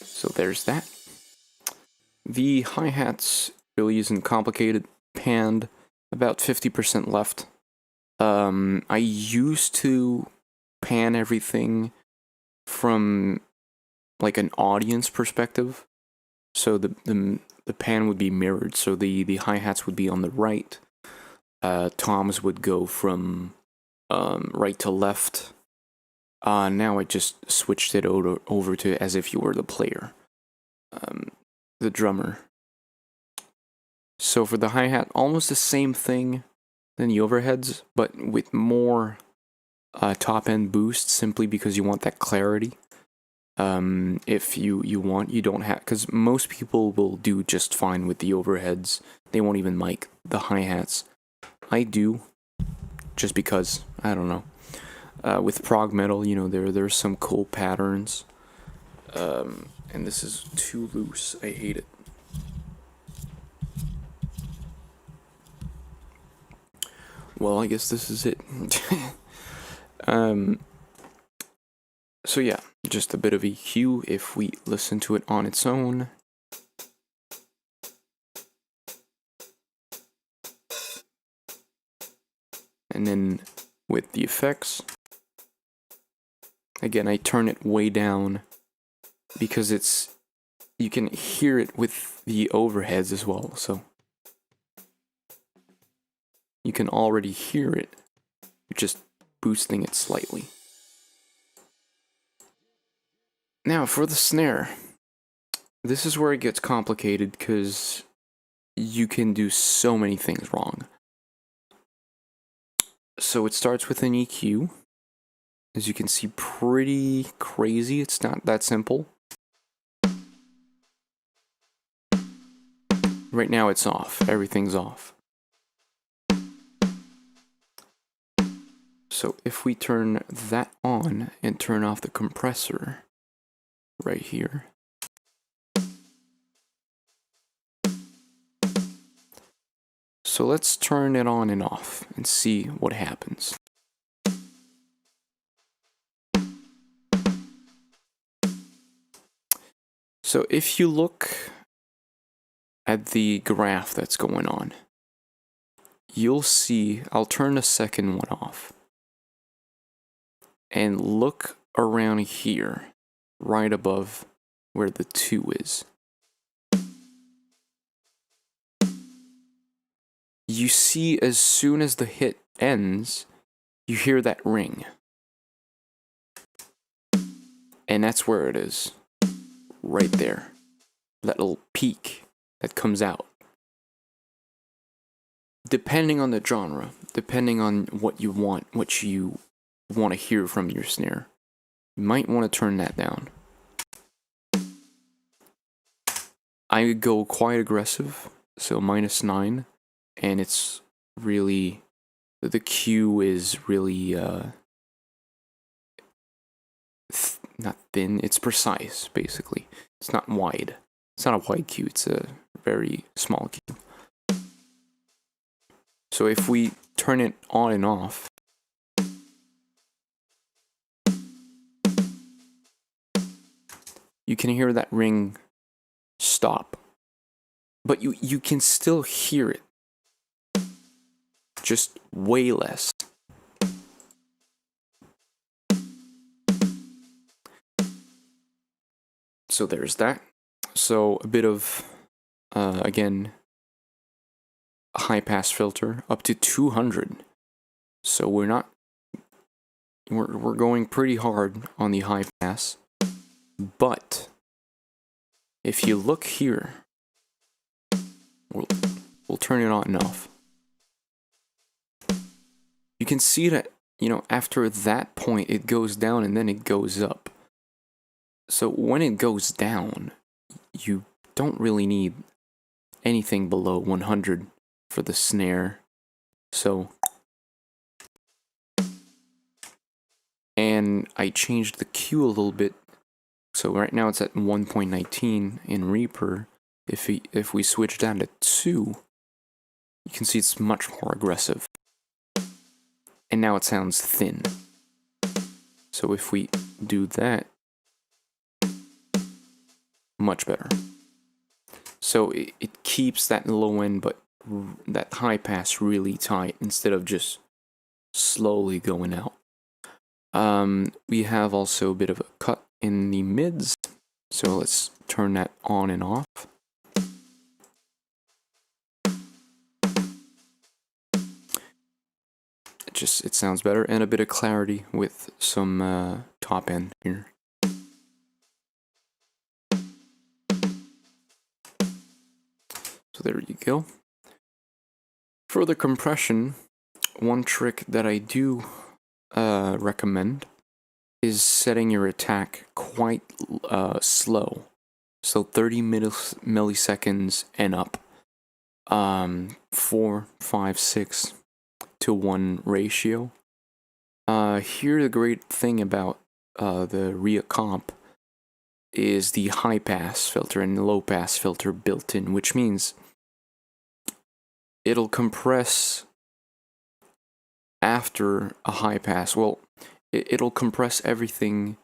so there's that. The hi-hats really isn't complicated. Panned, about 50% left. I used to pan everything from like an audience perspective, so the pan would be mirrored, so the hi-hats would be on the right, toms would go from right to left. Now I just switched it over to as if you were the player, the drummer. So for the hi-hat, almost the same thing than the overheads, but with more top-end boost, simply because you want that clarity. If you want, you don't have, because most people will do just fine with the overheads. They won't even mic the hi-hats. I do, just because, I don't know. With prog metal, you know, there's some cool patterns. And this is too loose. I hate it. Well, I guess this is it. So yeah, just a bit of EQ if we listen to it on its own. And then with the effects, again, I turn it way down because you can hear it with the overheads as well, so you can already hear it, just boosting it slightly. Now for the snare, this is where it gets complicated because you can do so many things wrong. So it starts with an EQ. As you can see, pretty crazy. It's not that simple. Right now it's off. Everything's off. So if we turn that on and turn off the compressor, right here. So let's turn it on and off and see what happens. So if you look at the graph that's going on, you'll see, I'll turn the second one off. And look around here, right above where the 2 is. You see, as soon as the hit ends, you hear that ring. And that's where it is. Right there. That little peak that comes out. Depending on the genre, depending on what you want to hear from your snare, you might want to turn that down. I would go quite aggressive, so -9, and it's really, the Q is really not thin, it's precise, basically. It's not wide. It's not a wide Q, it's a very small Q. So if we turn it on and off, you can hear that ring stop. But you can still hear it. Just way less. So there's that. So a bit of, again, a high pass filter up to 200. So we're going pretty hard on the high pass. But if you look here, we'll turn it on and off. You can see that, after that point it goes down and then it goes up. So when it goes down, you don't really need anything below 100 for the snare. So, and I changed the Q a little bit. So right now it's at 1.19 in Reaper. If we switch down to 2, you can see it's much more aggressive. And now it sounds thin. So if we do that, much better. So it keeps that low end, but that high pass really tight instead of just slowly going out. We have also a bit of a cut in the mids, so let's turn that on and off. It sounds better, and a bit of clarity with some top end here. So there you go. For the compression, one trick that I do recommend is setting your attack quite slow. So 30 milliseconds and up. 4, 5, 6 to 1 ratio. Here the great thing about the RIA comp is the high pass filter and low pass filter built in, which means it'll compress after a high pass. Well, it'll compress everything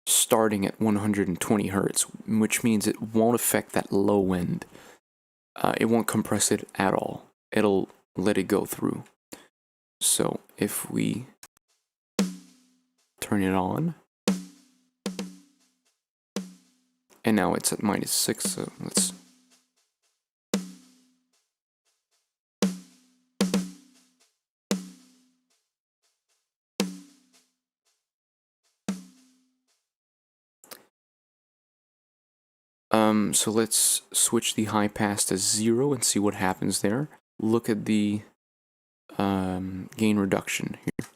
starting at 120 hertz, which means it won't affect that low end. It won't compress it at all. It'll let it go through. So if we turn it on, and now it's at -6, so let's so let's switch the high pass to 0 and see what happens there. Look at the gain reduction here.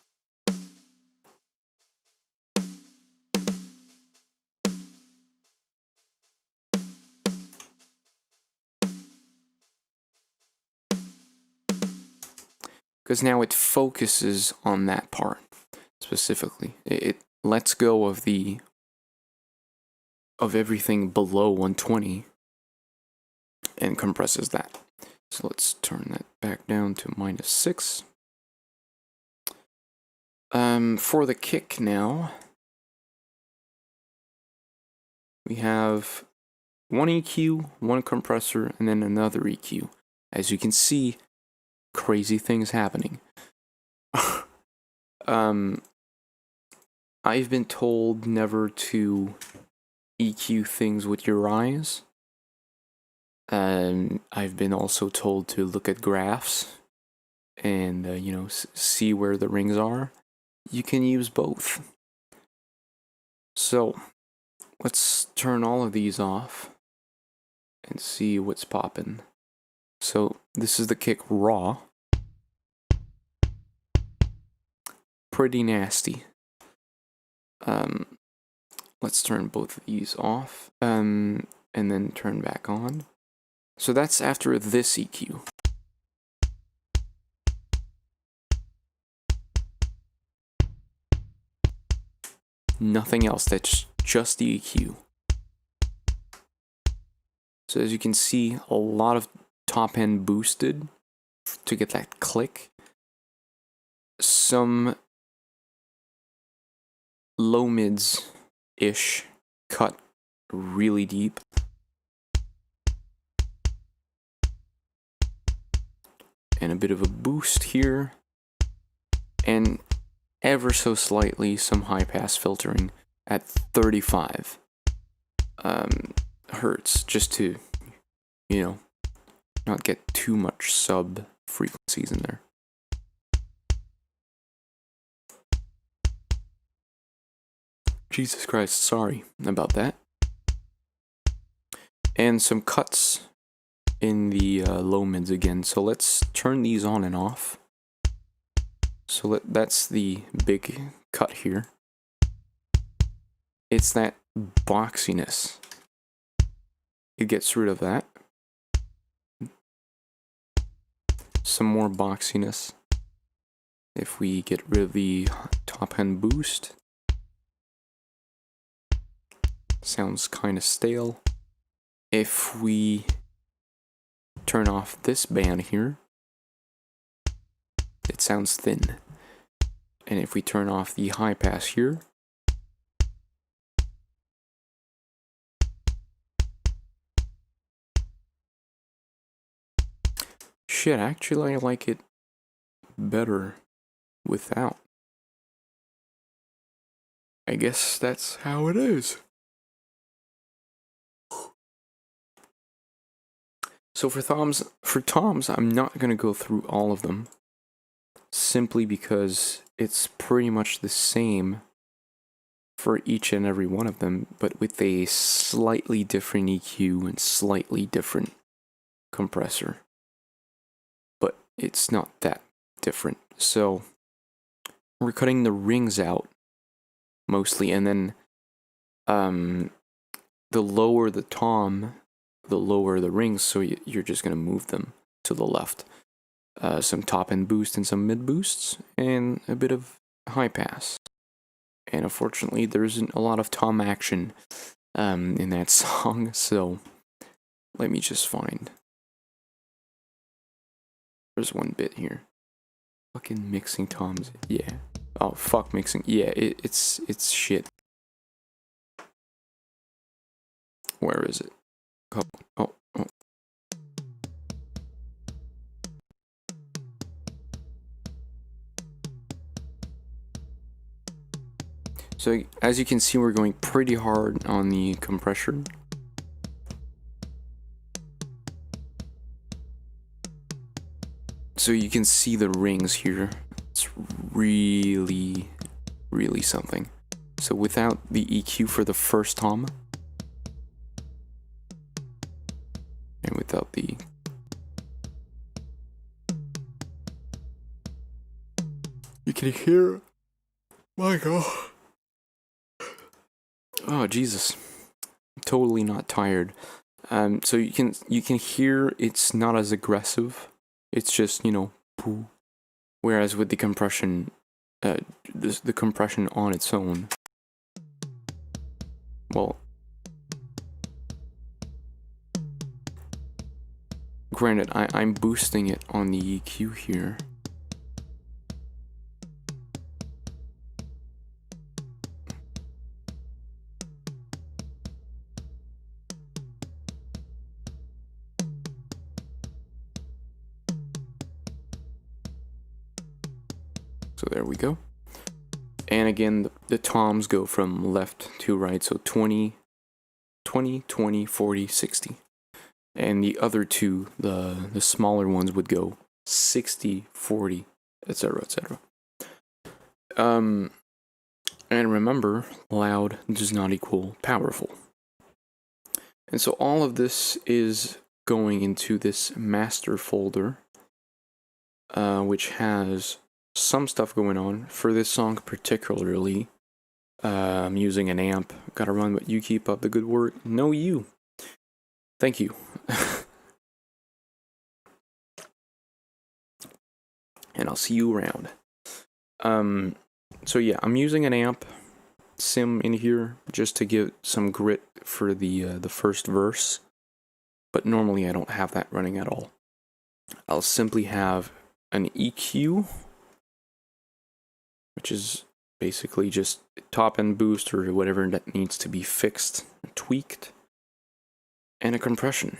Because now it focuses on that part specifically. It lets go of the of everything below 120 and compresses that. So let's turn that back down to -6. For the kick now, we have one EQ, one compressor, and then another EQ. As you can see, crazy things happening. I've been told never to EQ things with your eyes. I've been also told to look at graphs and, you know, see where the rings are. You can use both. So, let's turn all of these off and see what's poppin'. So, this is the kick raw. Pretty nasty. Let's turn both of these off, and then turn back on. So that's after this EQ. Nothing else, that's just the EQ. So as you can see, a lot of top end boosted to get that click. Some low mids-ish cut really deep. And a bit of a boost here. And ever so slightly some high pass filtering at 35 hertz, just to, you know, not get too much sub frequencies in there. Jesus Christ, sorry about that. And some cuts in the low mids again. So let's turn these on and off. So that's the big cut here. It's that boxiness. It gets rid of that. Some more boxiness. If we get rid of the top end boost. Sounds kind of stale. If we turn off this band here, it sounds thin. And if we turn off the high pass here, shit, actually I like it better without. I guess that's how it is. So for toms, I'm not going to go through all of them, simply because it's pretty much the same for each and every one of them, but with a slightly different EQ and slightly different compressor. But it's not that different. So we're cutting the rings out mostly, and then the lower the tom, the lower the rings, so you're just going to move them to the left. Some top end boost and some mid boosts, and a bit of high pass. And unfortunately, there isn't a lot of tom action in that song, so let me just find. There's one bit here. Fucking mixing toms, yeah. Oh, fuck mixing, yeah, it's shit. Where is it? Oh. So as you can see, we're going pretty hard on the compressor. So you can see the rings here. It's really, really something. So without the EQ for the first tom, and without the you can hear, my god. Oh Jesus, I'm totally not tired. So you can hear it's not as aggressive. It's just, you know, poo. Whereas with the compression, the compression on its own, well, Granted, I'm boosting it on the EQ here. So there we go. And again, the toms go from left to right, so 20, 20, 20, 40, 60. And the other two, the smaller ones, would go 60, 40, etc., etc. And remember, loud does not equal powerful. And so all of this is going into this master folder, which has some stuff going on. For this song particularly, I'm using an amp. Gotta run, but you keep up the good work. No, you. Thank you. And I'll see you around. So yeah, I'm using an amp sim in here just to give some grit for the first verse. But normally I don't have that running at all. I'll simply have an EQ, which is basically just top end boost or whatever that needs to be fixed, tweaked, and a compression,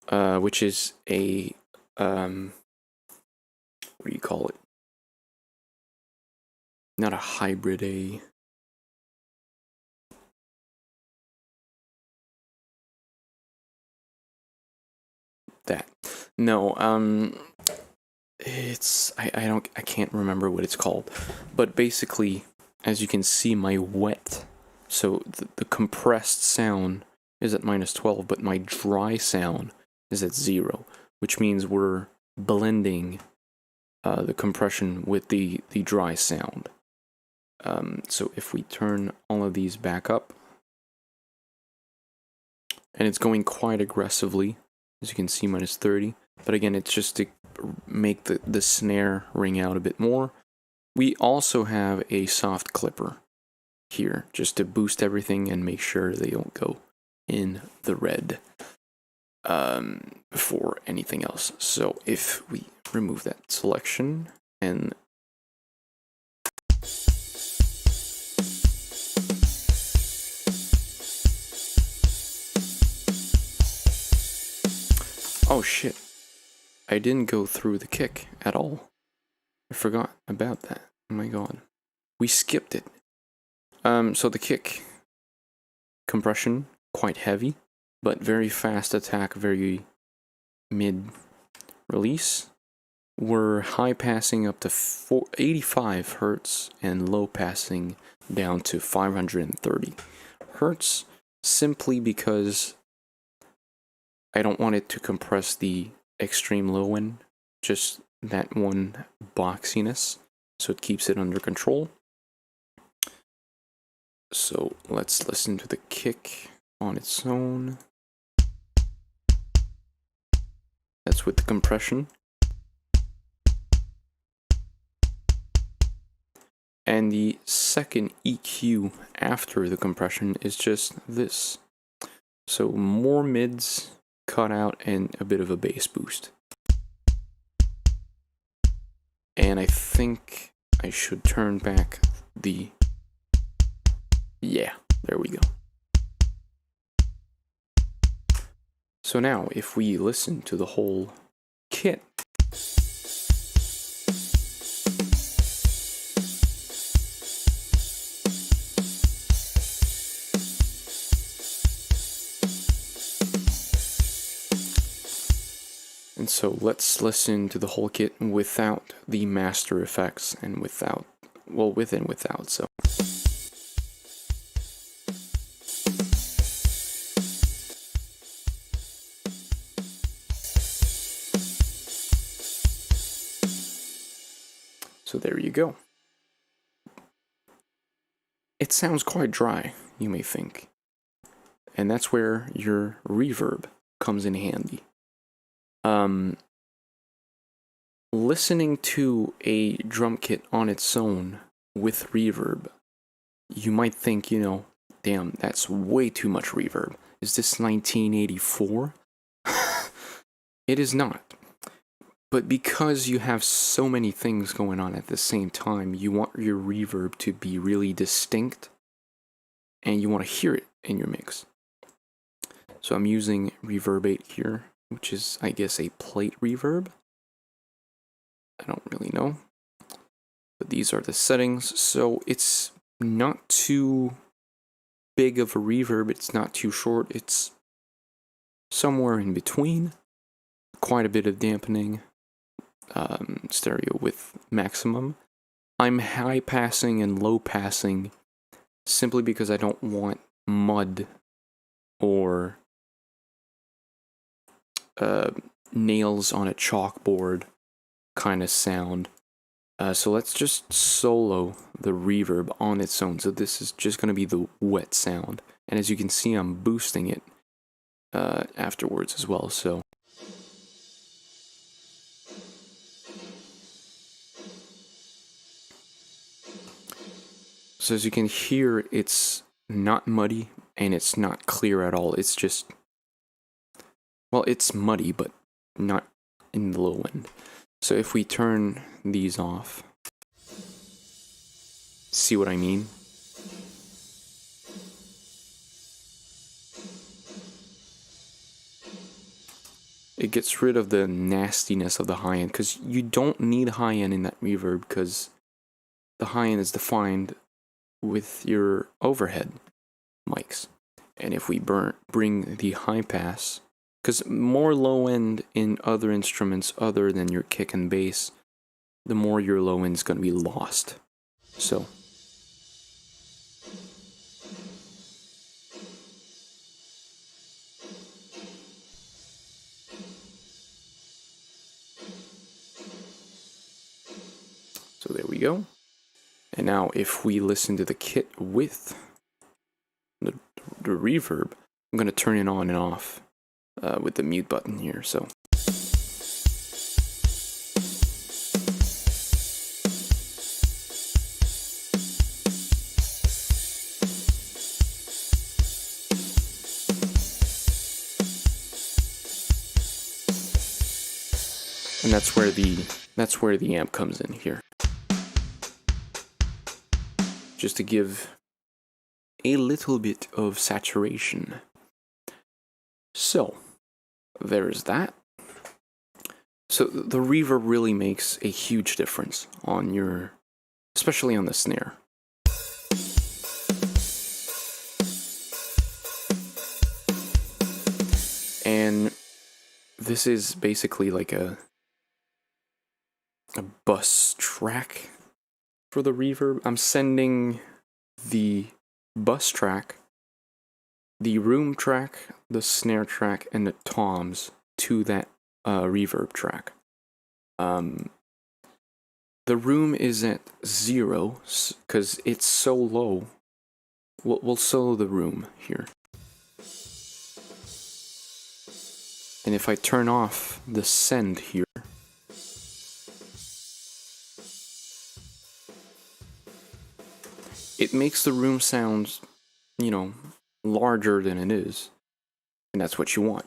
which is a what do you call it? Not a hybrid, it's I can't remember what it's called, but basically, as you can see, my wet, so the compressed sound is at -12, but my dry sound is at 0, which means we're blending the compression with the dry sound. So if we turn all of these back up, and it's going quite aggressively, as you can see, -30, but again, it's just to make the snare ring out a bit more. We also have a soft clipper here, just to boost everything and make sure they don't go in the red before anything else. So if we remove that selection and oh shit, I didn't go through the kick at all. I forgot about that. Oh my god. We skipped it. So the kick compression, quite heavy, but very fast attack, very mid release. We're high passing up to 85 hertz and low passing down to 530 hertz, simply because I don't want it to compress the extreme low end, just that one boxiness, so it keeps it under control. So let's listen to the kick on its own. That's with the compression. And the second EQ after the compression is just this. So more mids cut out and a bit of a bass boost. And I think I should turn back the... Yeah, there we go. So now, if we listen to the whole kit, and so let's listen to the whole kit without the master effects and without, well, with and without, so. So there you go. It sounds quite dry, you may think. And that's where your reverb comes in handy. Listening to a drum kit on its own with reverb, you might think, damn, that's way too much reverb. Is this 1984? It is not. But because you have so many things going on at the same time, you want your reverb to be really distinct and you want to hear it in your mix. So I'm using Reverbate here, which is, I guess, a plate reverb. I don't really know. But these are the settings. So it's not too big of a reverb. It's not too short. It's somewhere in between. Quite a bit of dampening. Stereo with maximum. I'm high passing and low passing simply because I don't want mud or nails on a chalkboard kind of sound. So let's just solo the reverb on its own. So this is just going to be the wet sound. And as you can see, I'm boosting it afterwards as well. So as you can hear, it's not muddy and it's not clear at all. It's just, well, it's muddy, but not in the low end. So if we turn these off, see what I mean? It gets rid of the nastiness of the high end, because you don't need high end in that reverb, because the high end is defined with your overhead mics. And if we bring the high pass, because more low end in other instruments other than your kick and bass, the more your low end is going to be lost. So there we go. And now if we listen to the kit with the reverb, I'm going to turn it on and off with the mute button here. So and that's where the amp comes in here. Just to give a little bit of saturation. So, there's that. So the reverb really makes a huge difference on your, especially on the snare. And this is basically like a bus track for the reverb. I'm sending the bus track, the room track, the snare track, and the toms to that reverb track. The room is at 0 because it's so low. We'll solo the room here. And if I turn off the send here, it makes the room sound, larger than it is. And that's what you want.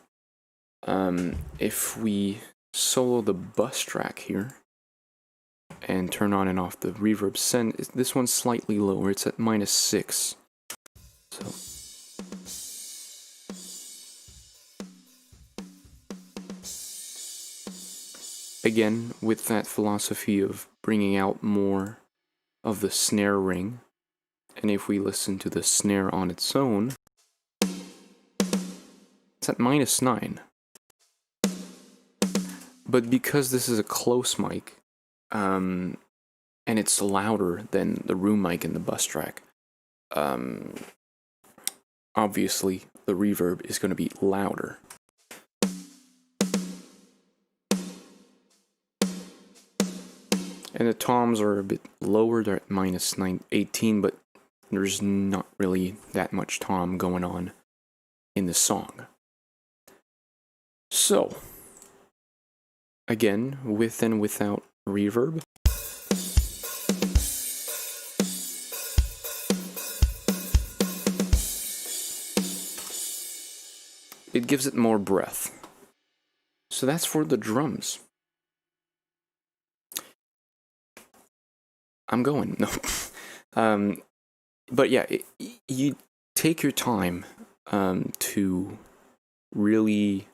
If we solo the bus track here and turn on and off the reverb send, this one's slightly lower. It's at -6. So again, with that philosophy of bringing out more of the snare ring, and if we listen to the snare on its own, it's at -9. But because this is a close mic, and it's louder than the room mic and the bus track, obviously the reverb is going to be louder. And the toms are a bit lower, they're at -18, but there's not really that much tom going on in the song. So, again, with and without reverb. It gives it more breath. So that's for the drums. I'm going. No. But yeah, you take your time to really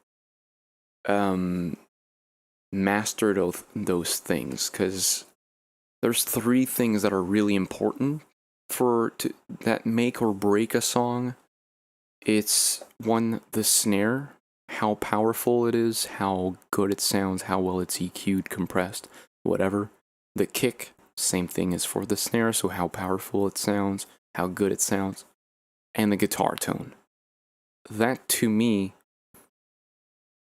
master those things, because there's three things that are really important that make or break a song. It's one, the snare, how powerful it is, how good it sounds, how well it's EQ'd, compressed, whatever. The kick, same thing as for the snare, so how powerful it sounds, how good it sounds. And the guitar tone. That, to me,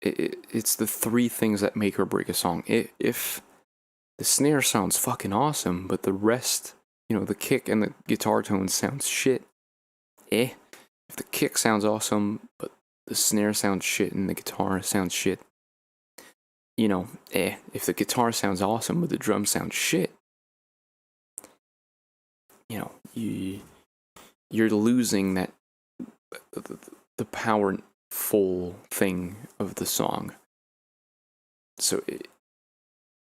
it's the three things that make or break a song. If the snare sounds fucking awesome, but the rest, the kick and the guitar tone sounds shit, eh. If the kick sounds awesome, but the snare sounds shit and the guitar sounds shit, eh. If the guitar sounds awesome, but the drums sound shit, you're losing that the powerful thing of the song. So,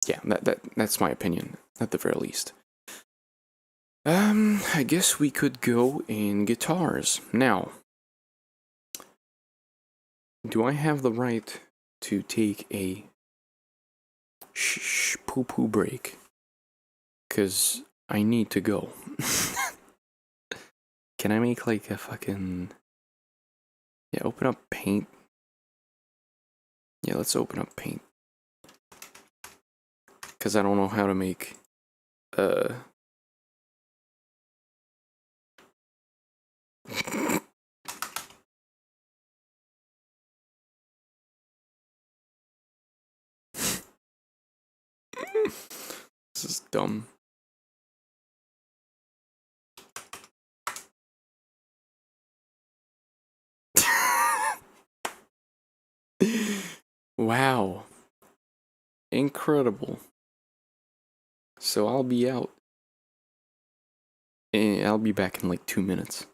yeah, that's my opinion, at the very least. I guess we could go in guitars. Now, do I have the right to take a poo-poo break? Because I need to go. Can I make like a fucking... Yeah, open up Paint. Yeah, let's open up Paint. Because I don't know how to make... This is dumb. Wow. Incredible. So I'll be out. And I'll be back in like 2 minutes.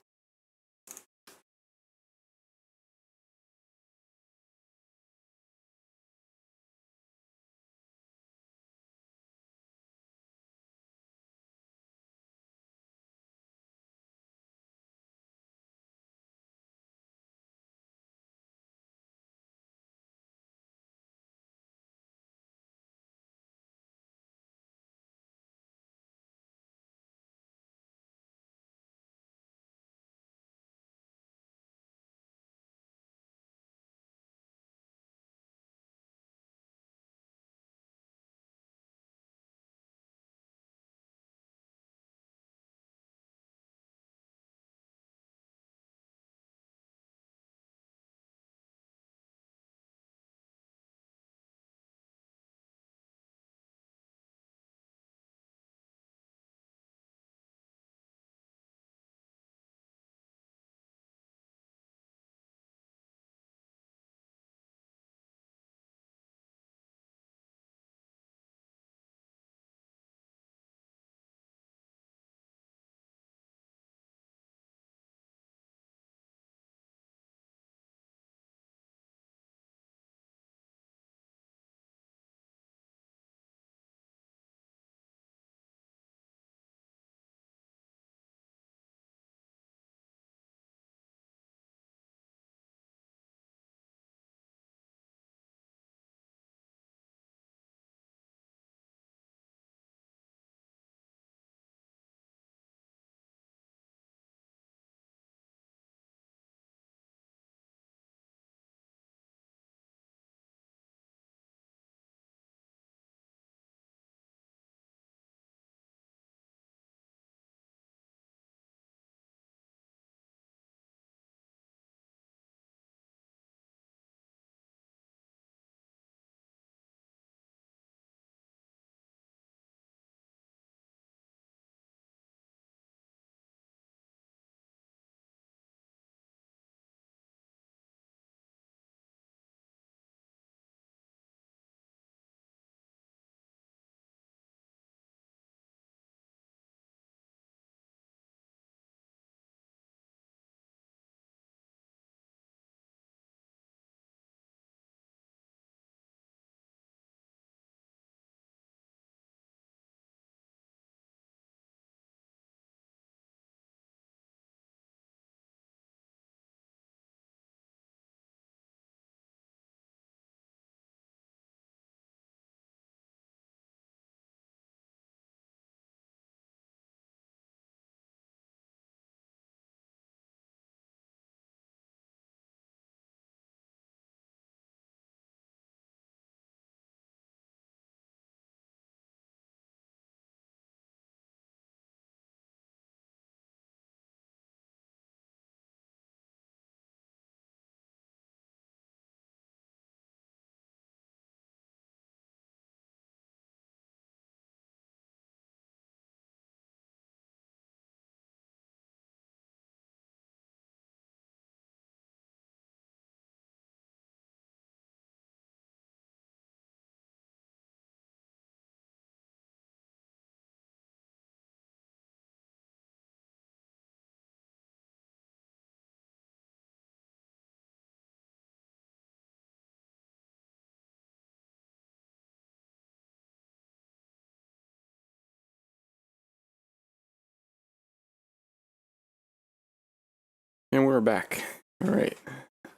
And we're back. Alright.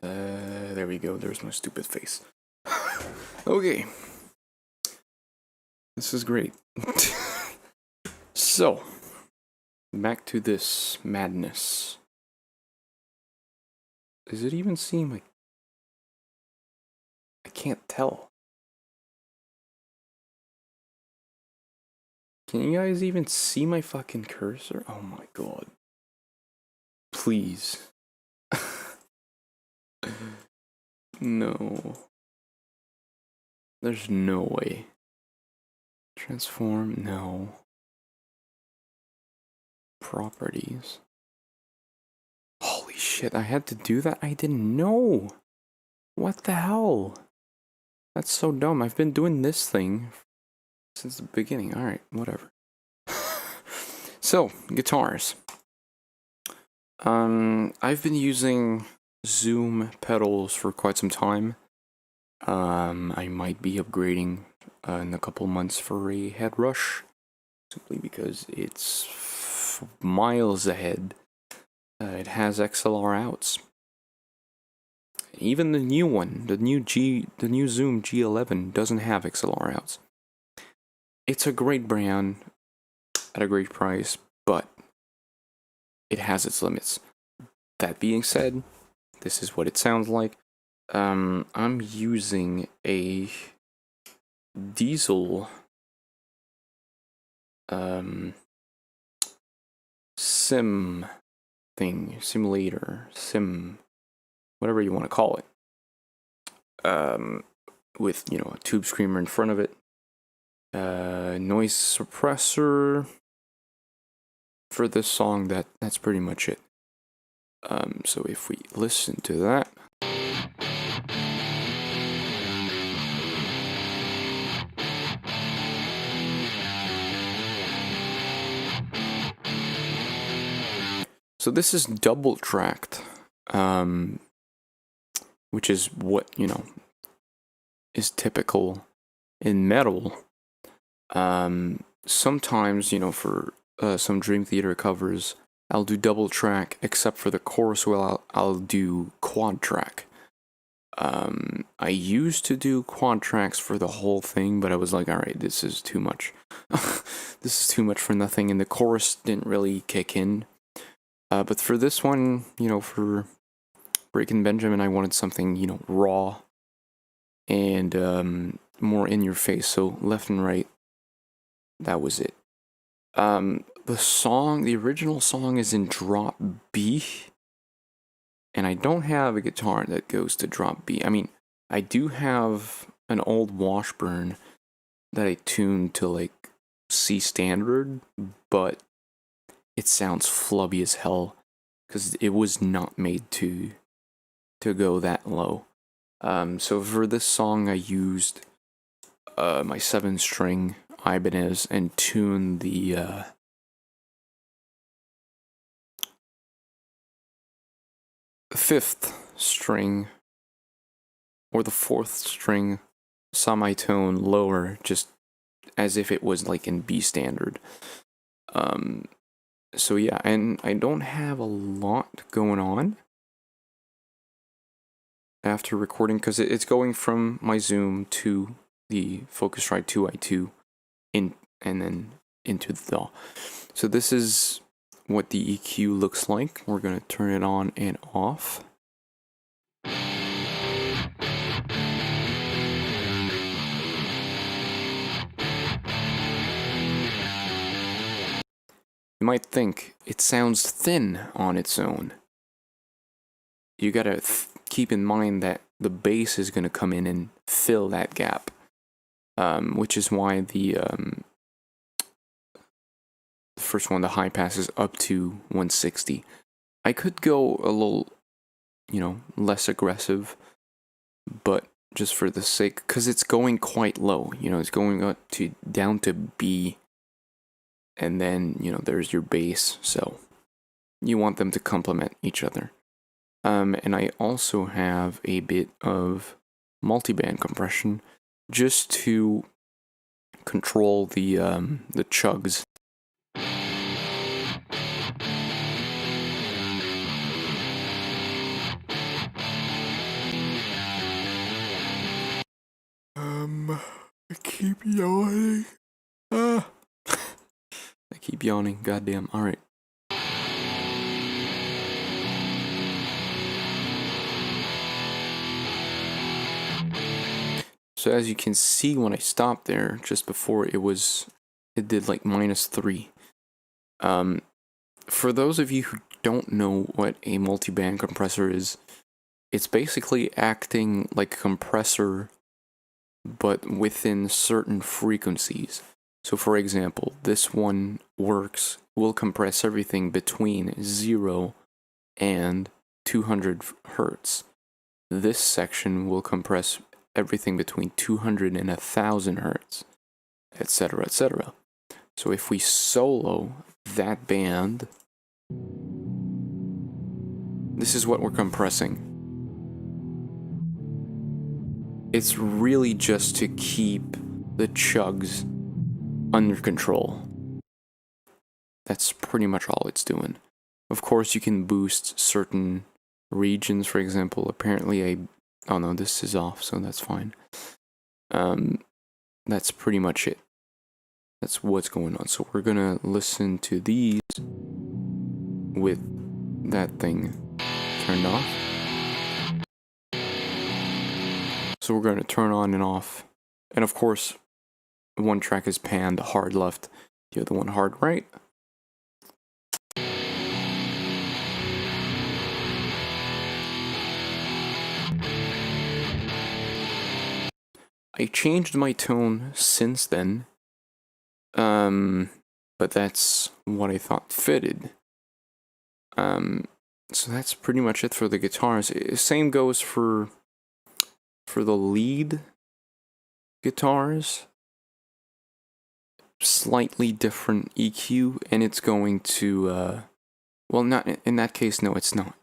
There we go. There's my stupid face. Okay. This is great. So, back to this madness. Does it even seem like... I can't tell. Can you guys even see my fucking cursor? Oh my god. Please. No. There's no way. Transform? No. Properties. Holy shit, I had to do that? I didn't know. What the hell? That's so dumb. I've been doing this thing since the beginning. Alright, whatever. So, guitars. I've been using Zoom pedals for quite some time. I might be upgrading in a couple months for a head rush, simply because it's miles ahead. It has XLR outs. Even the new one, the new Zoom G11 doesn't have XLR outs. It's a great brand at a great price, but it has its limits. That being said, this is what it sounds like. I'm using a diesel simulator, whatever you want to call it. With, you know, a tube screamer in front of it, noise suppressor. For this song, that's pretty much it. So if we listen to that. So this is double tracked, which is what, you know, is typical in metal. Sometimes, you know, for some Dream Theater covers, I'll do double track, except for the chorus. Well, I'll do quad track. I used to do quad tracks for the whole thing, but I was like, alright, this is too much. This is too much for nothing, and the chorus didn't really kick in. But for this one, you know, for Breaking Benjamin, I wanted something, you know, raw and more in your face, so left and right. That was it. The original song is in drop B, and I don't have a guitar that goes to drop B. I mean, I do have an old Washburn that I tuned to like C standard, but it sounds flubby as hell because it was not made to go that low. So for this song, I used my 7-string Ibanez and tuned the 5th string or the 4th string semitone lower, just as if it was like in B standard. So yeah, and I don't have a lot going on after recording because it's going from my Zoom to the Focusrite 2i2 and then into the DAW. So this is what the EQ looks like. We're going to turn it on and off. You might think it sounds thin on its own. You gotta keep in mind that the bass is gonna come in and fill that gap, which is why the first one, the high pass, is up to 160. I could go a little, you know, less aggressive, but just for the sake, because it's going quite low, you know, it's going up to down to B, and then, you know, there's your bass, so you want them to complement each other. And I also have a bit of multiband compression just to control the chugs. I keep yawning. I keep yawning, goddamn. Alright. So as you can see when I stopped there, just before it did like -3. For those of you who don't know what a multiband compressor is, it's basically acting like a compressor, but within certain frequencies. So for example, this one will compress everything between 0 and 200 hertz. This section will compress everything between 200 and 1000 hertz, etc., etc. So if we solo that band, this is what we're compressing. It's really just to keep the chugs under control. That's pretty much all it's doing. Of course, you can boost certain regions. For example, apparently oh no, this is off, so that's fine. That's pretty much it. That's what's going on. So we're gonna listen to these with that thing turned off. So we're gonna turn on and off. And of course, one track is panned hard left, the other one hard right. I changed my tone since then, but that's what I thought fitted. So that's pretty much it for the guitars. Same goes for the lead guitars. Slightly different EQ, and it's going to, well, not in that case, no, it's not.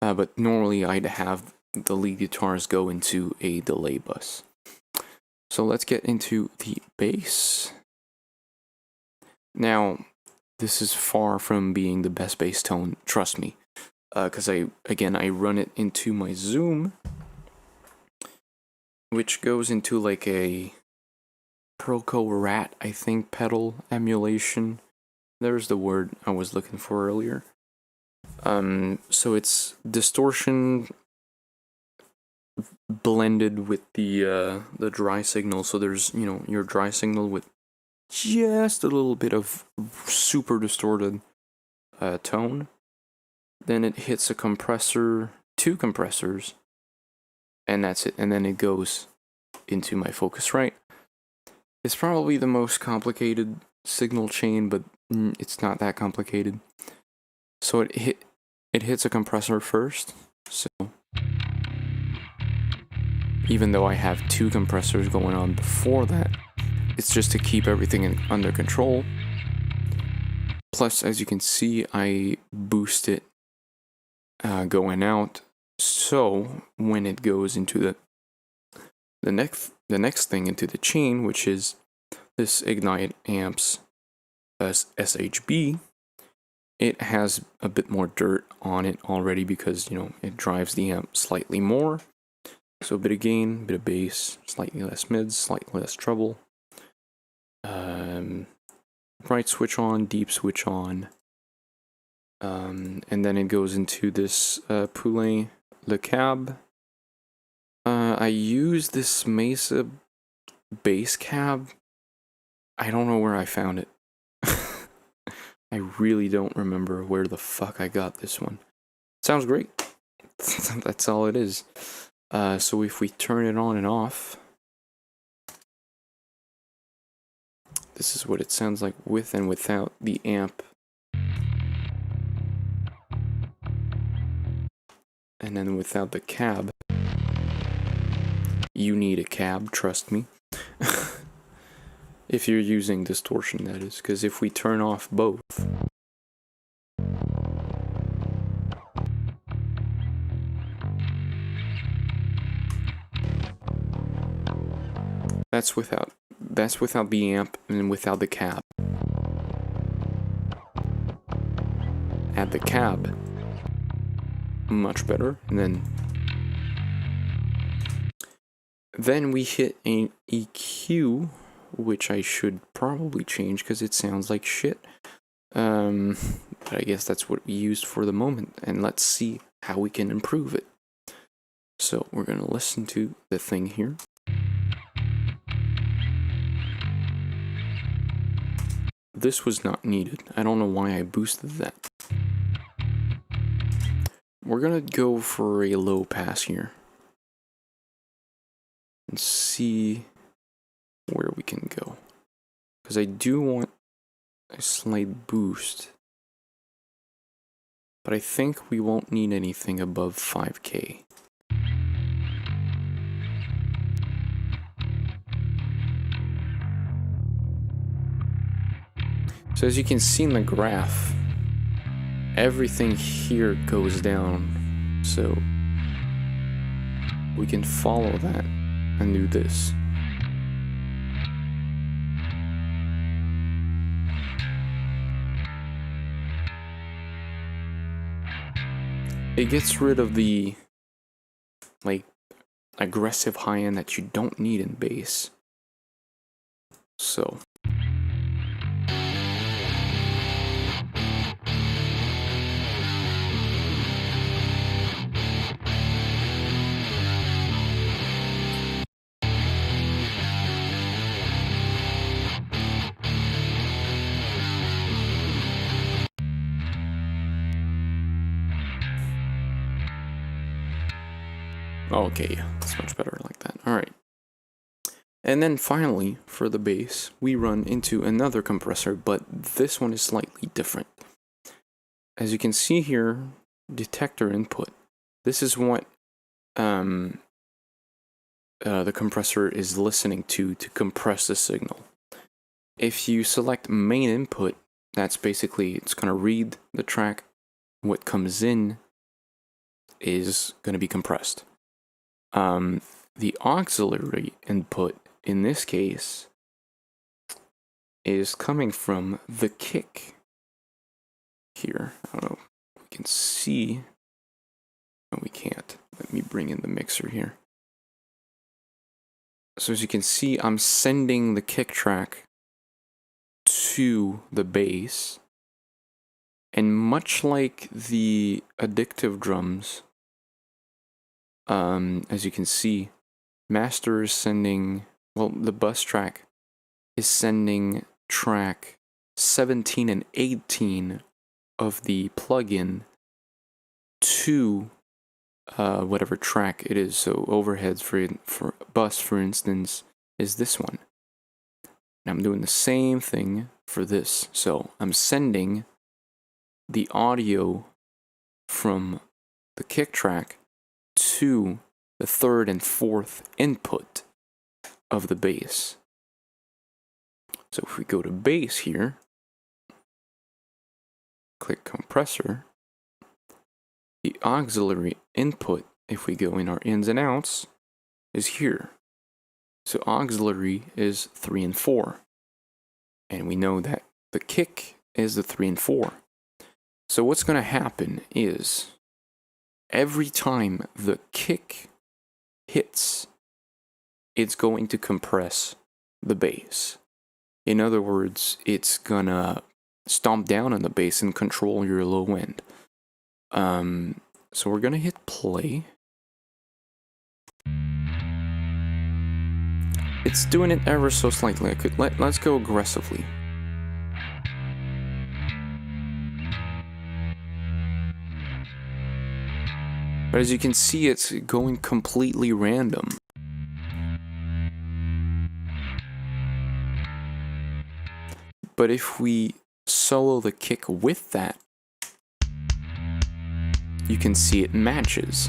But normally I'd have the lead guitars go into a delay bus. So let's get into the bass. Now, this is far from being the best bass tone, trust me. Because I run it into my Zoom, which goes into like a Proco Rat, I think, pedal emulation. There's the word I was looking for earlier. So it's distortion blended with the dry signal. So there's, your dry signal with just a little bit of super distorted tone. Then it hits a compressor, 2 compressors, and that's it. And then it goes into my Focusrite. It's probably the most complicated signal chain, but it's not that complicated. So it hits a compressor first. So even though I have 2 compressors going on before that, it's just to keep everything under control. Plus, as you can see, I boost it going out. So when it goes into the next thing into the chain, which is this Ignite amps SHB, it has a bit more dirt on it already because, it drives the amp slightly more. So a bit of gain, a bit of bass, slightly less mids, slightly less treble. Bright switch on, deep switch on. And then it goes into this Poulet Le Cab. I use this Mesa bass cab. I don't know where I found it. I really don't remember where the fuck I got this one. Sounds great. That's all it is. So if we turn it on and off, this is what it sounds like with and without the amp. And then without the cab. You need a cab, trust me. If you're using distortion, that is. Because if we turn off both, that's without the amp and without the cab. Add the cab, much better. And then Then we hit an EQ, which I should probably change because it sounds like shit. But I guess that's what we used for the moment, and let's see how we can improve it. So we're gonna listen to the thing here. This was not needed. I don't know why I boosted that. We're gonna go for a low pass here and see where we can go, because I do want a slight boost, but I think we won't need anything above 5K. So as you can see in the graph, everything here goes down, so we can follow that and do this. It gets rid of the like aggressive high end that you don't need in bass. So okay, that's much better like that. Alright. And then finally, for the bass, we run into another compressor, but this one is slightly different. As you can see here, detector input. This is what the compressor is listening to compress the signal. If you select main input, that's basically, it's going to read the track. What comes in is going to be compressed. The auxiliary input in this case is coming from the kick here. I don't know if we can see. No, we can't. Let me bring in the mixer here. So as you can see, I'm sending the kick track to the bass, and much like the addictive drums, as you can see, master is sending, well, the bus track is sending track 17 and 18 of the plugin to whatever track it is. So overheads for bus, for instance, is this one. And I'm doing the same thing for this. So I'm sending the audio from the kick track to the third and fourth input of the bass. So if we go to bass here, click compressor, the auxiliary input, if we go in our ins and outs, is here. So auxiliary is 3 and 4. And we know that the kick is the 3 and 4. So what's going to happen is every time the kick hits, it's going to compress the bass. In other words, it's going to stomp down on the bass and control your low end. So we're going to hit play. It's doing it ever so slightly. Let's go aggressively. But as you can see, it's going completely random. But if we solo the kick with that, you can see it matches.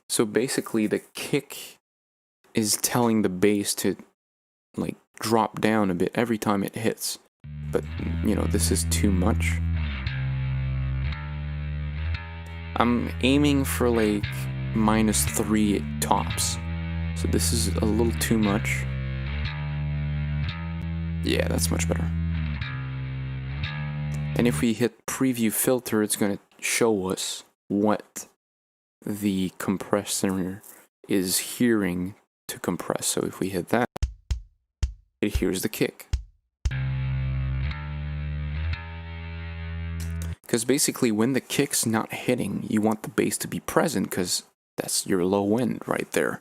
So basically the kick is telling the bass to like drop down a bit every time it hits. But, you know, this is too much. I'm aiming for like -3 tops. So this is a little too much. Yeah, that's much better. And if we hit preview filter, it's going to show us what the compressor is hearing to compress. So if we hit that, it hears the kick. Because basically when the kick's not hitting, you want the bass to be present because that's your low end right there.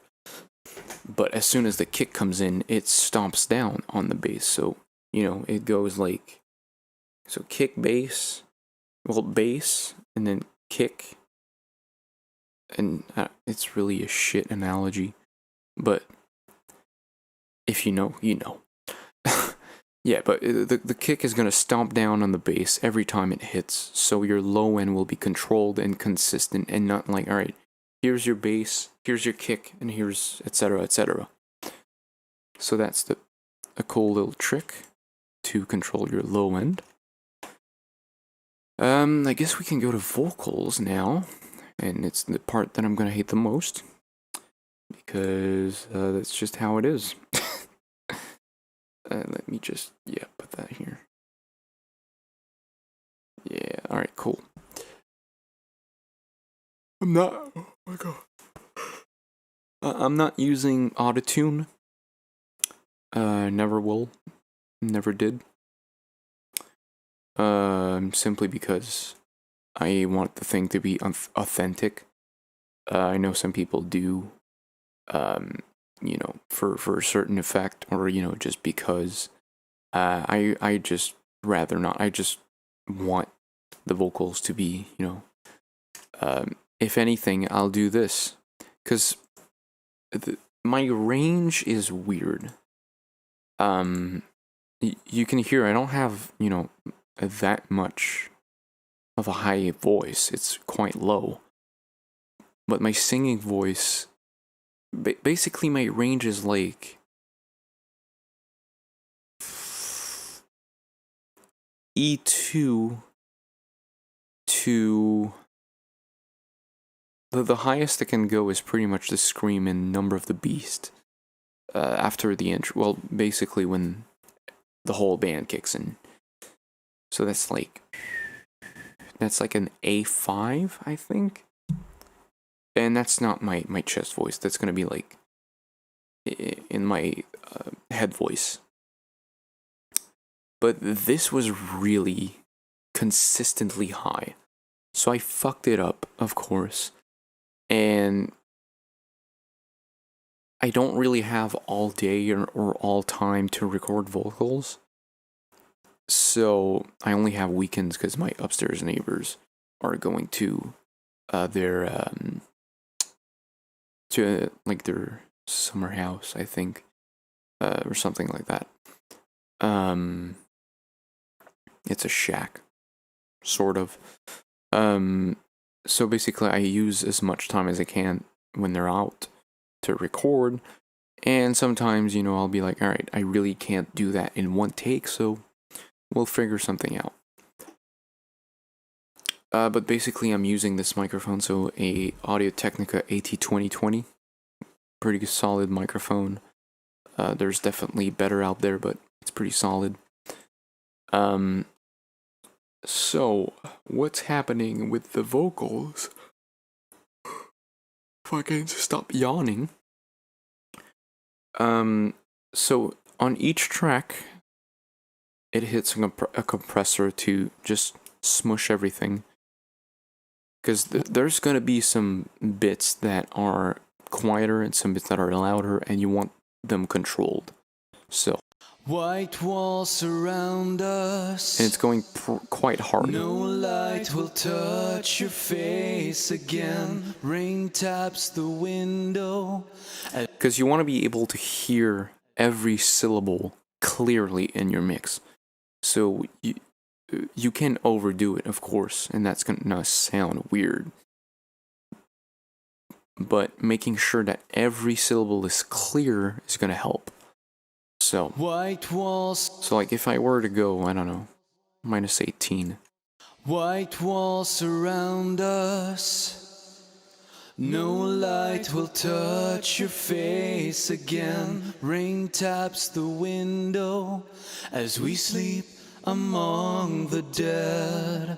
But as soon as the kick comes in, it stomps down on the bass. So, you know, it goes like, so kick, bass, well, bass, and then kick. And it's really a shit analogy. But if you know, you know. Yeah, but the kick is going to stomp down on the bass every time it hits, so your low end will be controlled and consistent and not like, alright, here's your bass, here's your kick, and here's etc, etc. So that's a cool little trick to control your low end. I guess we can go to vocals now, and it's the part that I'm going to hate the most, because that's just how it is. Let me just, put that here. Yeah, alright, cool. I'm not, oh my god. I'm not using autotune. Never will. Never did. Simply because I want the thing to be authentic. I know some people do, you know, for a certain effect, or, you know, just because. I just rather not. I just want the vocals to be, you know, if anything, I'll do this. Because my range is weird. You can hear I don't have, you know, that much of a high voice. It's quite low. But my singing voice, basically my range is like E2 to the highest it can go is pretty much the scream in Number of the Beast. After the intro, well, basically when the whole band kicks in. So that's like an A5, I think. And that's not my chest voice. That's gonna be like in my head voice. But this was really consistently high. So I fucked it up, of course. And I don't really have all day or all time to record vocals. So I only have weekends because my upstairs neighbors are going to their summer house, I think, or something like that. It's a shack, sort of. So basically, I use as much time as I can when they're out to record, and sometimes, you know, I'll be like, all right, I really can't do that in one take, so we'll figure something out. But basically, I'm using this microphone, so a Audio-Technica AT2020, pretty solid microphone. There's definitely better out there, but it's pretty solid. So, what's happening with the vocals? If I can stop yawning. So on each track, it hits a compressor to just smush everything. Because there's gonna be some bits that are quieter and some bits that are louder, and you want them controlled. So. White walls surround us, and it's going quite hard. No light will touch your face again. Rain taps the window. Because you want to be able to hear every syllable clearly in your mix. So you can overdo it, of course, and that's gonna sound weird. But making sure that every syllable is clear is gonna help. So, white walls. So like if I were to go, I don't know, minus 18. White walls surround us. No light will touch your face again. Rain taps the window as we sleep among the dead.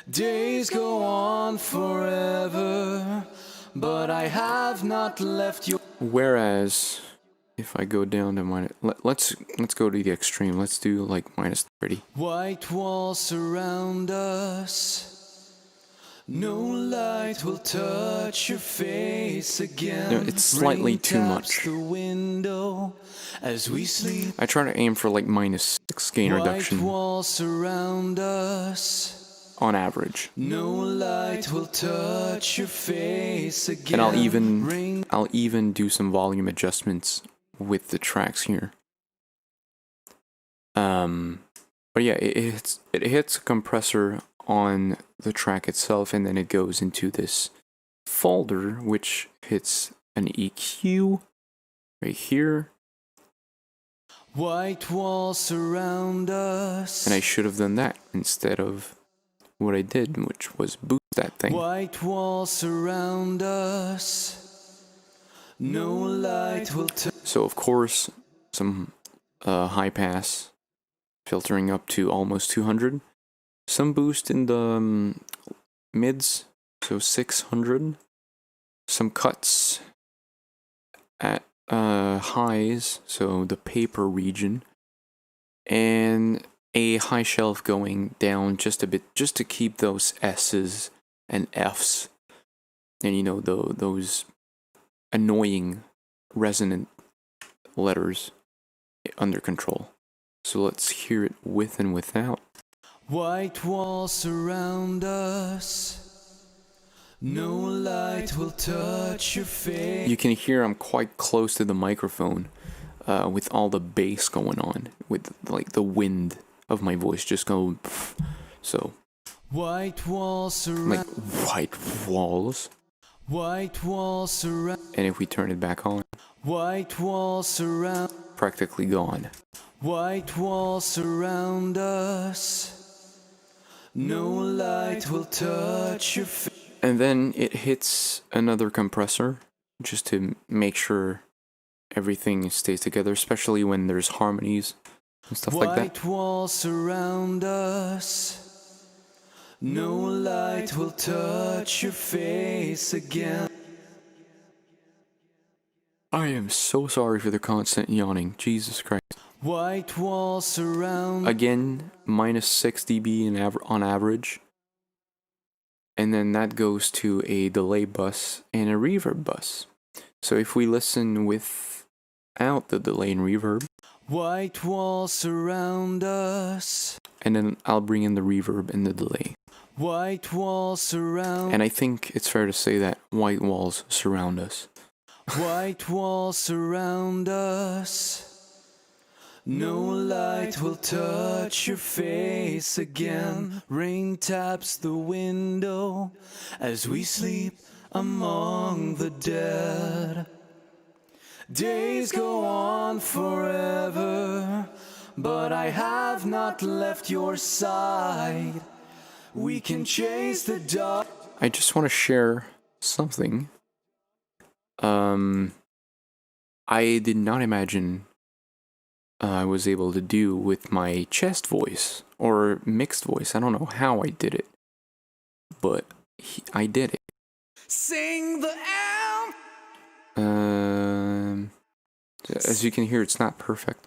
Days go on forever, but I have not left you. Whereas, if I go down to let's go to the extreme. Let's do like -30. White walls surround us. No light will touch your face again. No, it's slightly too much. The window as we sleep. I try to aim for like -6 gain reduction. White walls surround us. On average. No light will touch your face again. And I'll even do some volume adjustments with the tracks here. But yeah, it hits a compressor on the track itself, and then it goes into this folder which hits an EQ right here. White walls surround us. And I should have done that instead of what I did, which was boost that thing. White walls surround us. No light will So of course, some high pass filtering up to almost 200. Some boost in the mids, so 600. Some cuts at highs, so the paper region, and a high shelf going down just a bit, just to keep those S's and F's, and you know, those annoying resonant letters under control. So let's hear it with and without. White walls surround us. No light will touch your face. You can hear I'm quite close to the microphone, with all the bass going on, with like the wind of my voice just going. So. White walls surround. Like white walls. White walls surround. And if we turn it back on. White walls surround. Practically gone. White walls surround us. No light will touch your face. And then it hits another compressor just to make sure everything stays together, especially when there's harmonies and stuff like that. White walls surround us. No light will touch your face again. I am so sorry for the constant yawning. Jesus Christ. White walls surround. Again, -6 dB on average. And then that goes to a delay bus and a reverb bus. So if we listen without the delay and reverb. White walls surround us. And then I'll bring in the reverb and the delay. White walls surround. And I think it's fair to say that white walls surround us. White walls surround us. No light will touch your face again. Rain taps the window as we sleep among the dead. Days go on forever, but I have not left your side. We can chase the dark. I just want to share something. I did not imagine I was able to do with my chest voice or mixed voice. I don't know how I did it, but I did it. Sing the As you can hear, it's not perfect.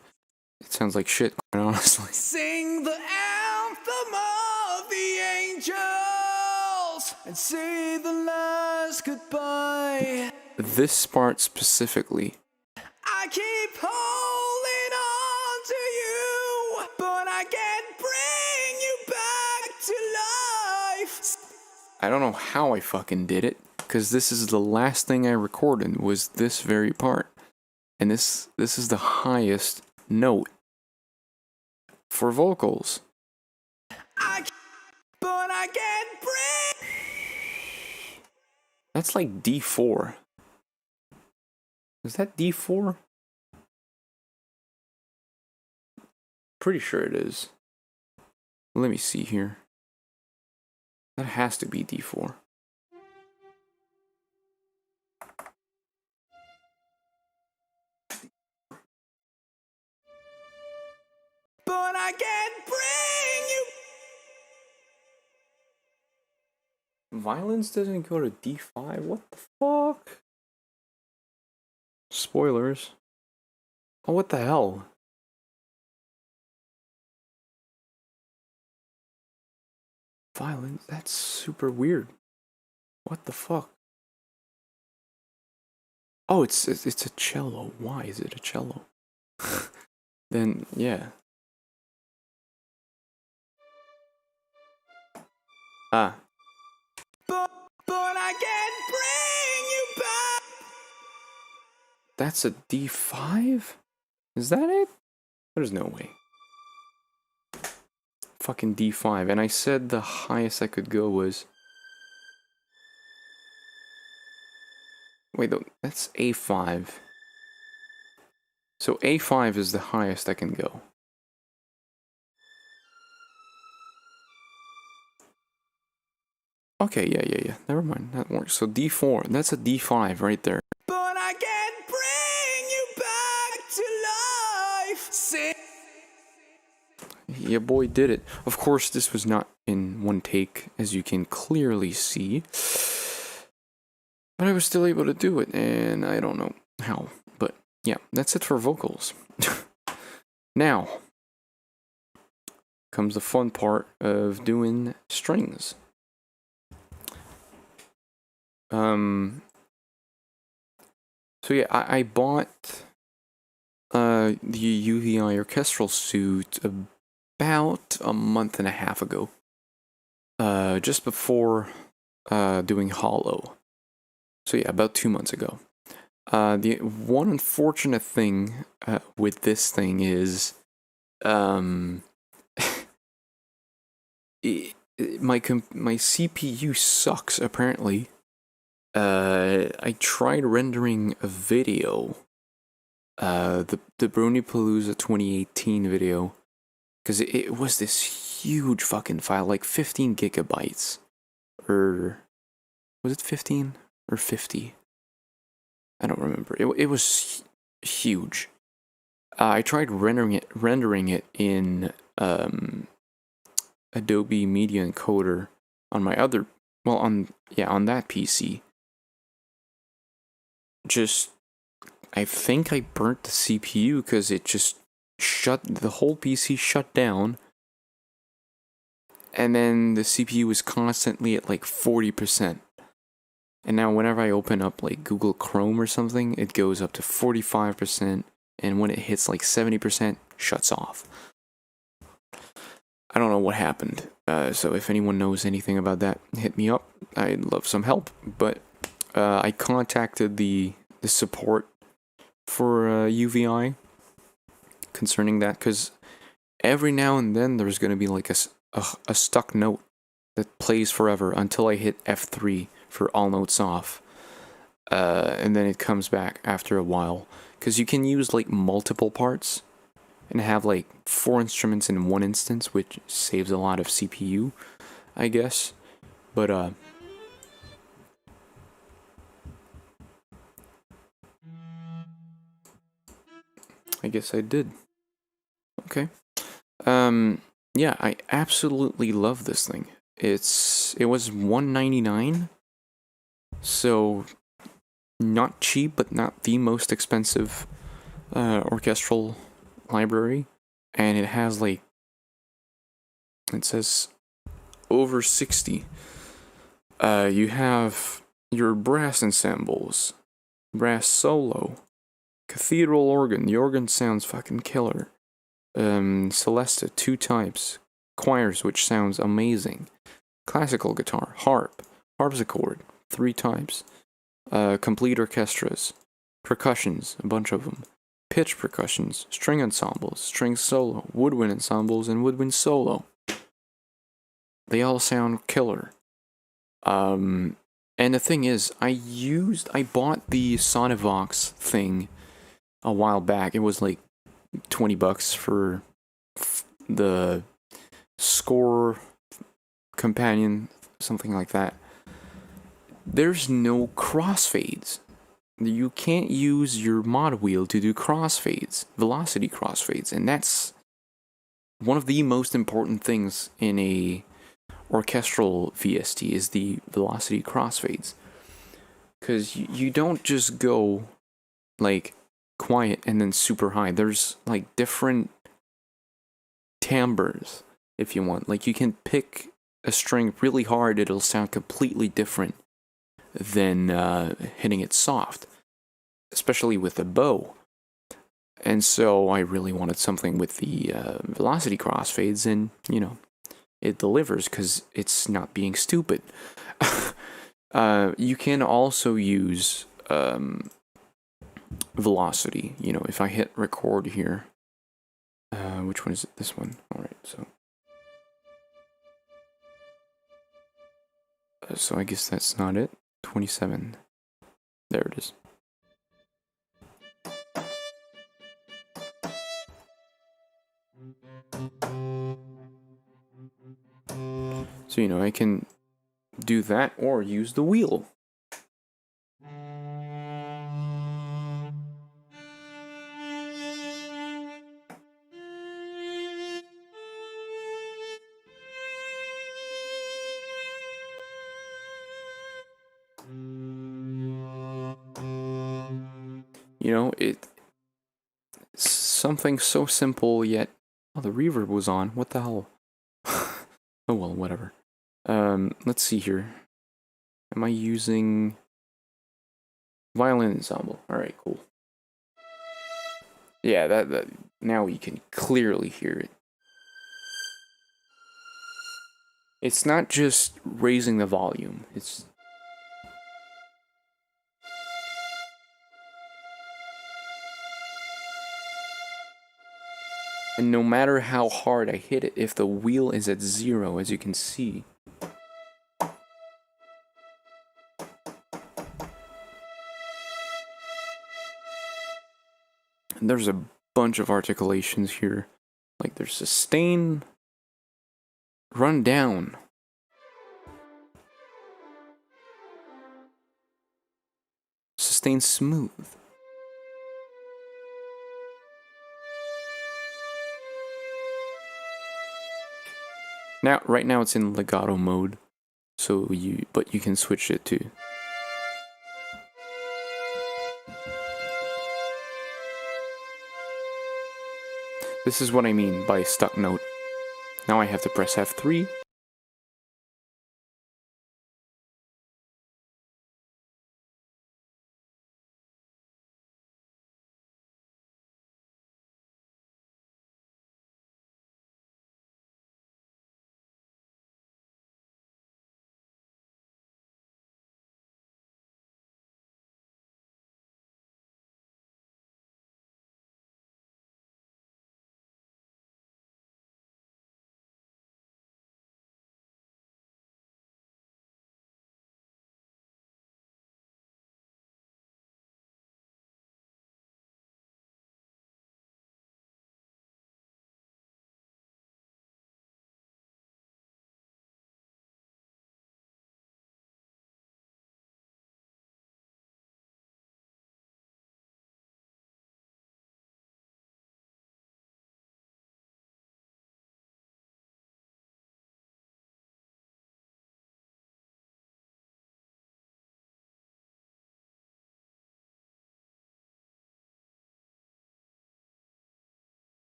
It sounds like shit, quite honestly. Sing the anthem of the angels and say the last goodbye. This part specifically. I keep holding on to you, but I can't bring you back to life. I don't know how I fucking did it, because this is the last thing I recorded was this very part. And this is the highest note for vocals. But I can't bring. That's like D4. Is that D4? Pretty sure it is. Let me see here. That has to be D4. But I can't bring you. Violence doesn't go to D5? What the fuck? Spoilers. Oh, what the hell? Violence? That's super weird. What the fuck? Oh, it's a cello. Why is it a cello? Then, yeah. Ah. But I can't bring you back. That's a D5? Is that it? There's no way. Fucking D5. And I said the highest I could go was... Wait, that's A5. So A5 is the highest I can go. Okay, yeah. Never mind, that works. So D4, that's a D5 right there. But I can't bring you back to life. Your boy did it. Of course, this was not in one take, as you can clearly see. But I was still able to do it, and I don't know how. But yeah, that's it for vocals. Now comes the fun part of doing strings. So yeah, I bought the UVI orchestral suit about a month and a half ago. Just before doing Hollow. So yeah, about 2 months ago. The one unfortunate thing with this thing is my CPU sucks apparently. I tried rendering a video, the Bronypalooza 2018 video, because it was this huge fucking file, like 15 gigabytes, or was it 15 or 50? I don't remember. It was huge. I tried rendering it in Adobe Media Encoder on my other, on that PC. I think I burnt the CPU because it just the whole PC shut down, and then the CPU was constantly at like 40%. And now whenever I open up like Google Chrome or something, it goes up to 45%, and when it hits like 70%, shuts off. I don't know what happened, so if anyone knows anything about that, hit me up. I'd love some help, but I contacted the support for UVI concerning that, because every now and then there's going to be like a stuck note that plays forever until I hit F3 for all notes off, and then it comes back after a while, because you can use like multiple parts and have like 4 instruments in one instance, which saves a lot of CPU, I guess. But I guess I did. Okay. Yeah, I absolutely love this thing. It was $199, so not cheap, but not the most expensive orchestral library, and it has like, it says over 60. You have your brass ensembles, brass solo, cathedral organ. The organ sounds fucking killer. Celesta, 2 types. Choirs, which sounds amazing. Classical guitar, harpsichord, 3 types. Complete orchestras, percussions, a bunch of them. Pitch percussions, string ensembles, string solo, woodwind ensembles, and woodwind solo. They all sound killer. And the thing is, I bought the Sonivox thing a while back. It was like $20 for the Score Companion, something like that. There's no crossfades. You can't use your mod wheel to do crossfades, velocity crossfades, and that's one of the most important things in a orchestral VST is the velocity crossfades. Because you don't just go like quiet and then super high. There's like different timbres if you want. Like you can pick a string really hard, it'll sound completely different than hitting it soft, especially with a bow. And so I really wanted something with the velocity crossfades, and you know, it delivers because it's not being stupid. You can also use velocity. You know, if I hit record here, which one is it? This one. All right, so I guess that's not it. 27. There it is. So, you know, I can do that or use the wheel. You know, it's something so simple yet... Oh, the reverb was on. What the hell? Oh well, whatever. Let's see here. Am I using violin ensemble? All right, cool. Yeah, that now we can clearly hear it. It's not just raising the volume. It's... And no matter how hard I hit it, if the wheel is at 0, as you can see, and there's a bunch of articulations here. Like there's sustain, run down, sustain smooth. Now, right now it's in legato mode, so but you can switch it to... This is what I mean by stuck note. Now I have to press F3.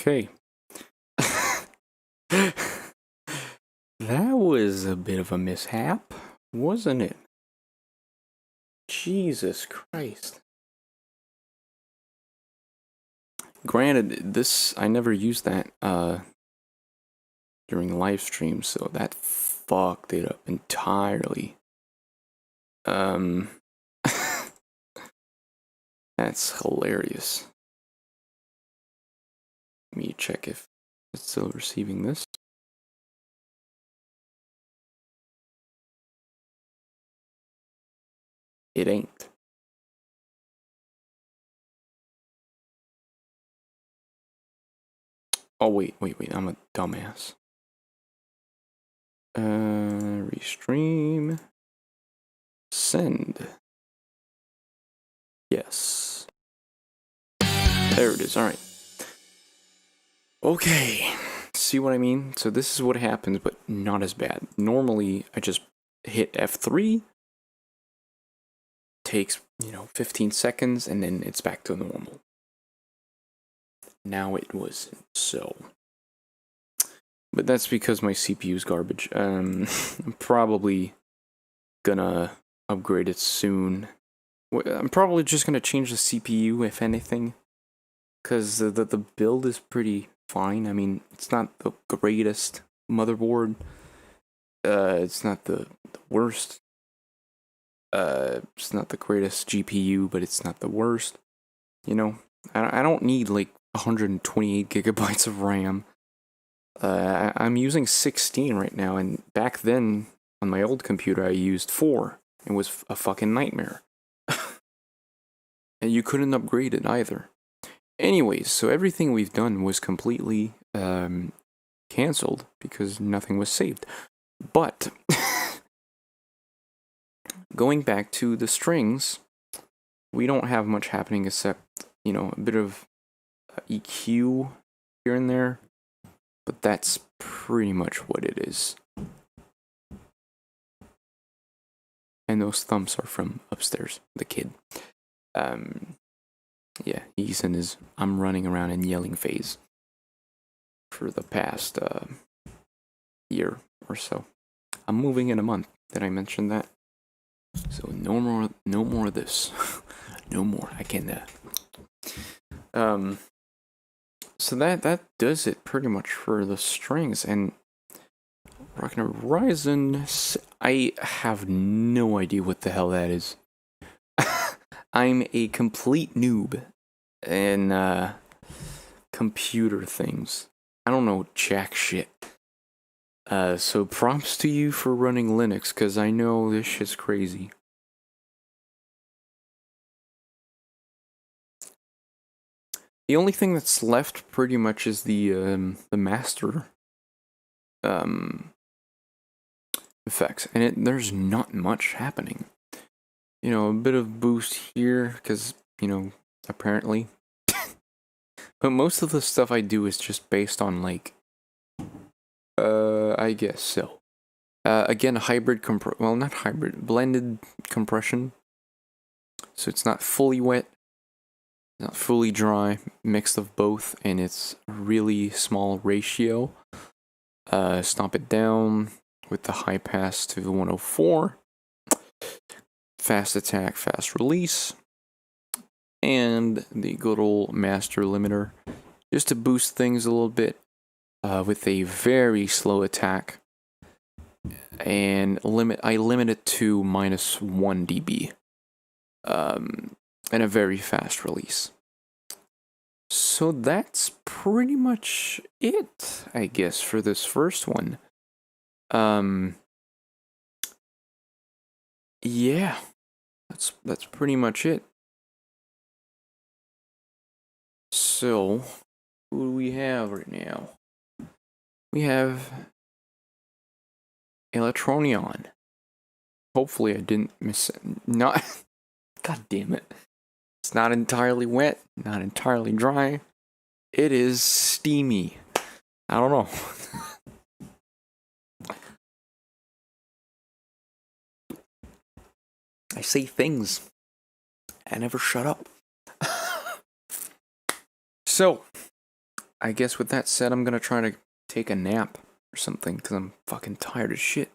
Okay. That was a bit of a mishap, wasn't it? Jesus Christ. Granted, this, I never used that during the live stream, so that fucked it up entirely. That's hilarious. Let me check if it's still receiving this. It ain't. Oh, wait, I'm a dumbass. Restream. Send. Yes. There it is, alright. Okay. See what I mean? So this is what happens, but not as bad. Normally, I just hit F3. Takes, 15 seconds, and then it's back to normal. Now it wasn't so. But that's because my CPU is garbage. I'm probably gonna upgrade it soon. I'm probably just gonna change the CPU, if anything. Because the build is pretty fine. I mean, it's not the greatest motherboard. It's not the worst. It's not the greatest GPU, but it's not the worst. I don't need like 128 gigabytes of RAM. I'm using 16 right now, and back then on my old computer I used 4. It was a fucking nightmare. And you couldn't upgrade it either. Anyways, so everything we've done was completely cancelled because nothing was saved. But going back to the strings, we don't have much happening except, a bit of EQ here and there. But that's pretty much what it is. And those thumps are from upstairs, the kid. Yeah, he's in his I'm running around and yelling phase for the past year or so. I'm moving in a month. Did I mention that? So no more of this. No more. I can so that does it pretty much for the strings. And Rockin' Horizon, I have no idea what the hell that is. I'm a complete noob in computer things. I don't know jack shit. So props to you for running Linux, because I know this shit's crazy. The only thing that's left pretty much is the master effects, and there's not much happening. A bit of boost here, because, apparently. But most of the stuff I do is just based on, like, I guess so. Again, blended compression. So it's not fully wet, not fully dry, mixed of both, and it's a really small ratio. Stomp it down with the high pass to the 104. Fast attack, fast release. And the good old master limiter, just to boost things a little bit, with a very slow attack. And I limit it to -1 dB. And a very fast release. So that's pretty much it, I guess, for this first one. Yeah, that's pretty much it. So, who do we have right now? We have Electronion. Hopefully I didn't miss it. Not, god damn it. It's not entirely wet, not entirely dry. It is steamy. I don't know. I say things. I never shut up. So, I guess with that said, I'm gonna try to take a nap or something, because I'm fucking tired as shit.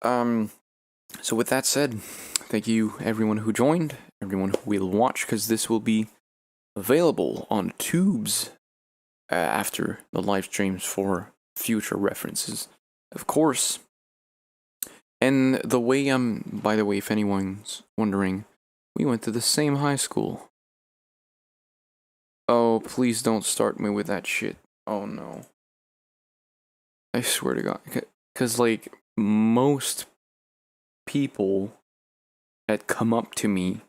So with that said, thank you everyone who joined, everyone who will watch, because this will be available on tubes after the live streams for future references, of course. And the way by the way, if anyone's wondering, we went to the same high school. Oh, please don't start me with that shit. Oh no. I swear to God. Because, like, most people that come up to me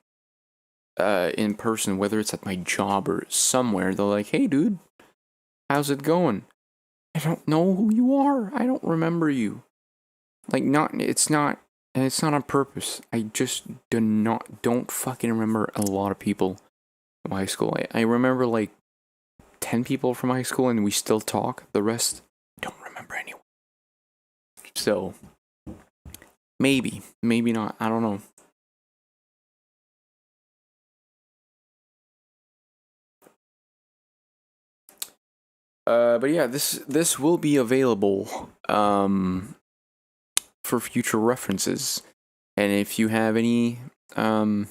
in person, whether it's at my job or somewhere, they're like, hey dude, how's it going? I don't know who you are. I don't remember you. Like, it's not on purpose. I just don't fucking remember a lot of people from high school. I remember like 10 people from high school and we still talk. The rest, I don't remember anyone. So, maybe not. I don't know. But yeah, this will be available for future references, and if you have any not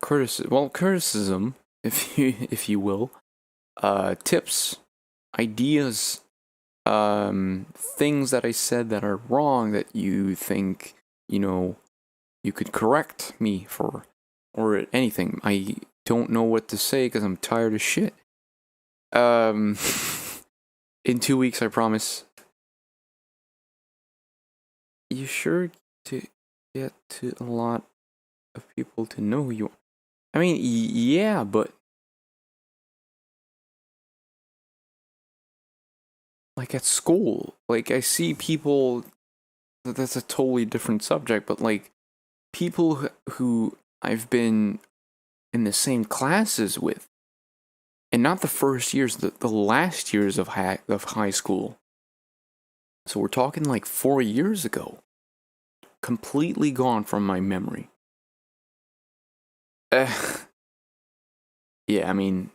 criticism, if you will, tips, ideas, things that I said that are wrong that you think you could correct me for, or anything. I don't know what to say because I'm tired of shit. In 2 weeks, I promise. You sure to get to a lot of people to know who you are? I mean, yeah, but like at school, like I see people. That's a totally different subject, but like people who I've been in the same classes with, and not the first years, the last years of high school. So we're talking like 4 years ago. Completely gone from my memory. Yeah, I mean,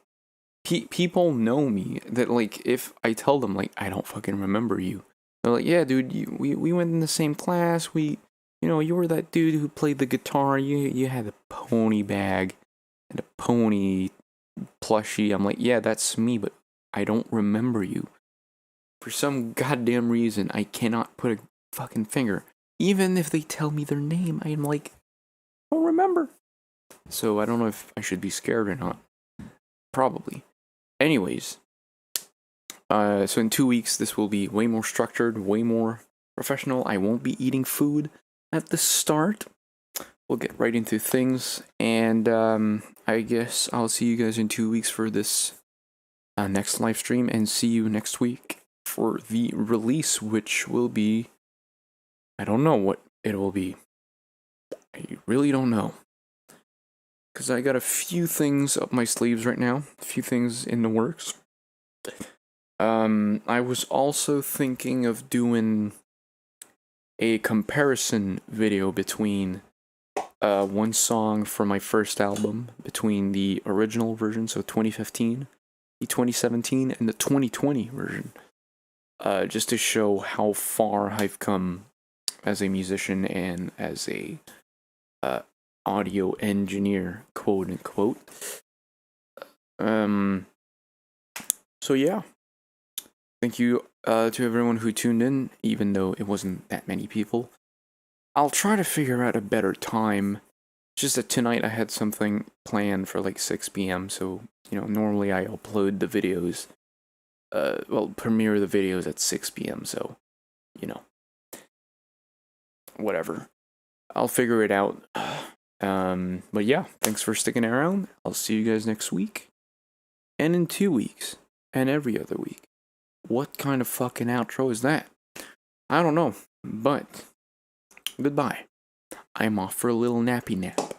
people know me. That like, if I tell them like I don't fucking remember you, they're like, yeah, dude, we went in the same class. You were that dude who played the guitar. You had a pony bag and a pony plushie. I'm like, yeah, that's me, but I don't remember you. For some goddamn reason, I cannot put a fucking finger. Even if they tell me their name, I am like, I don't remember. So I don't know if I should be scared or not. Probably. Anyways, so in 2 weeks, this will be way more structured, way more professional. I won't be eating food at the start. We'll get right into things, and I guess I'll see you guys in 2 weeks for this next live stream, and see you next week for the release, which will be, I don't know what it will be. I really don't know. Because I got a few things up my sleeves right now, a few things in the works. I was also thinking of doing a comparison video between one song from my first album, between the original version, so 2015, the 2017, and the 2020 version. Just to show how far I've come as a musician and as a audio engineer, quote unquote. So yeah, thank you to everyone who tuned in, even though it wasn't that many people. I'll try to figure out a better time. Just that tonight I had something planned for like 6 p.m. So normally I upload the videos, premiere the videos at 6 p.m. So whatever. I'll figure it out. But yeah, thanks for sticking around. I'll see you guys next week. And in 2 weeks. And every other week. What kind of fucking outro is that? I don't know. But goodbye. I'm off for a little nappy nap.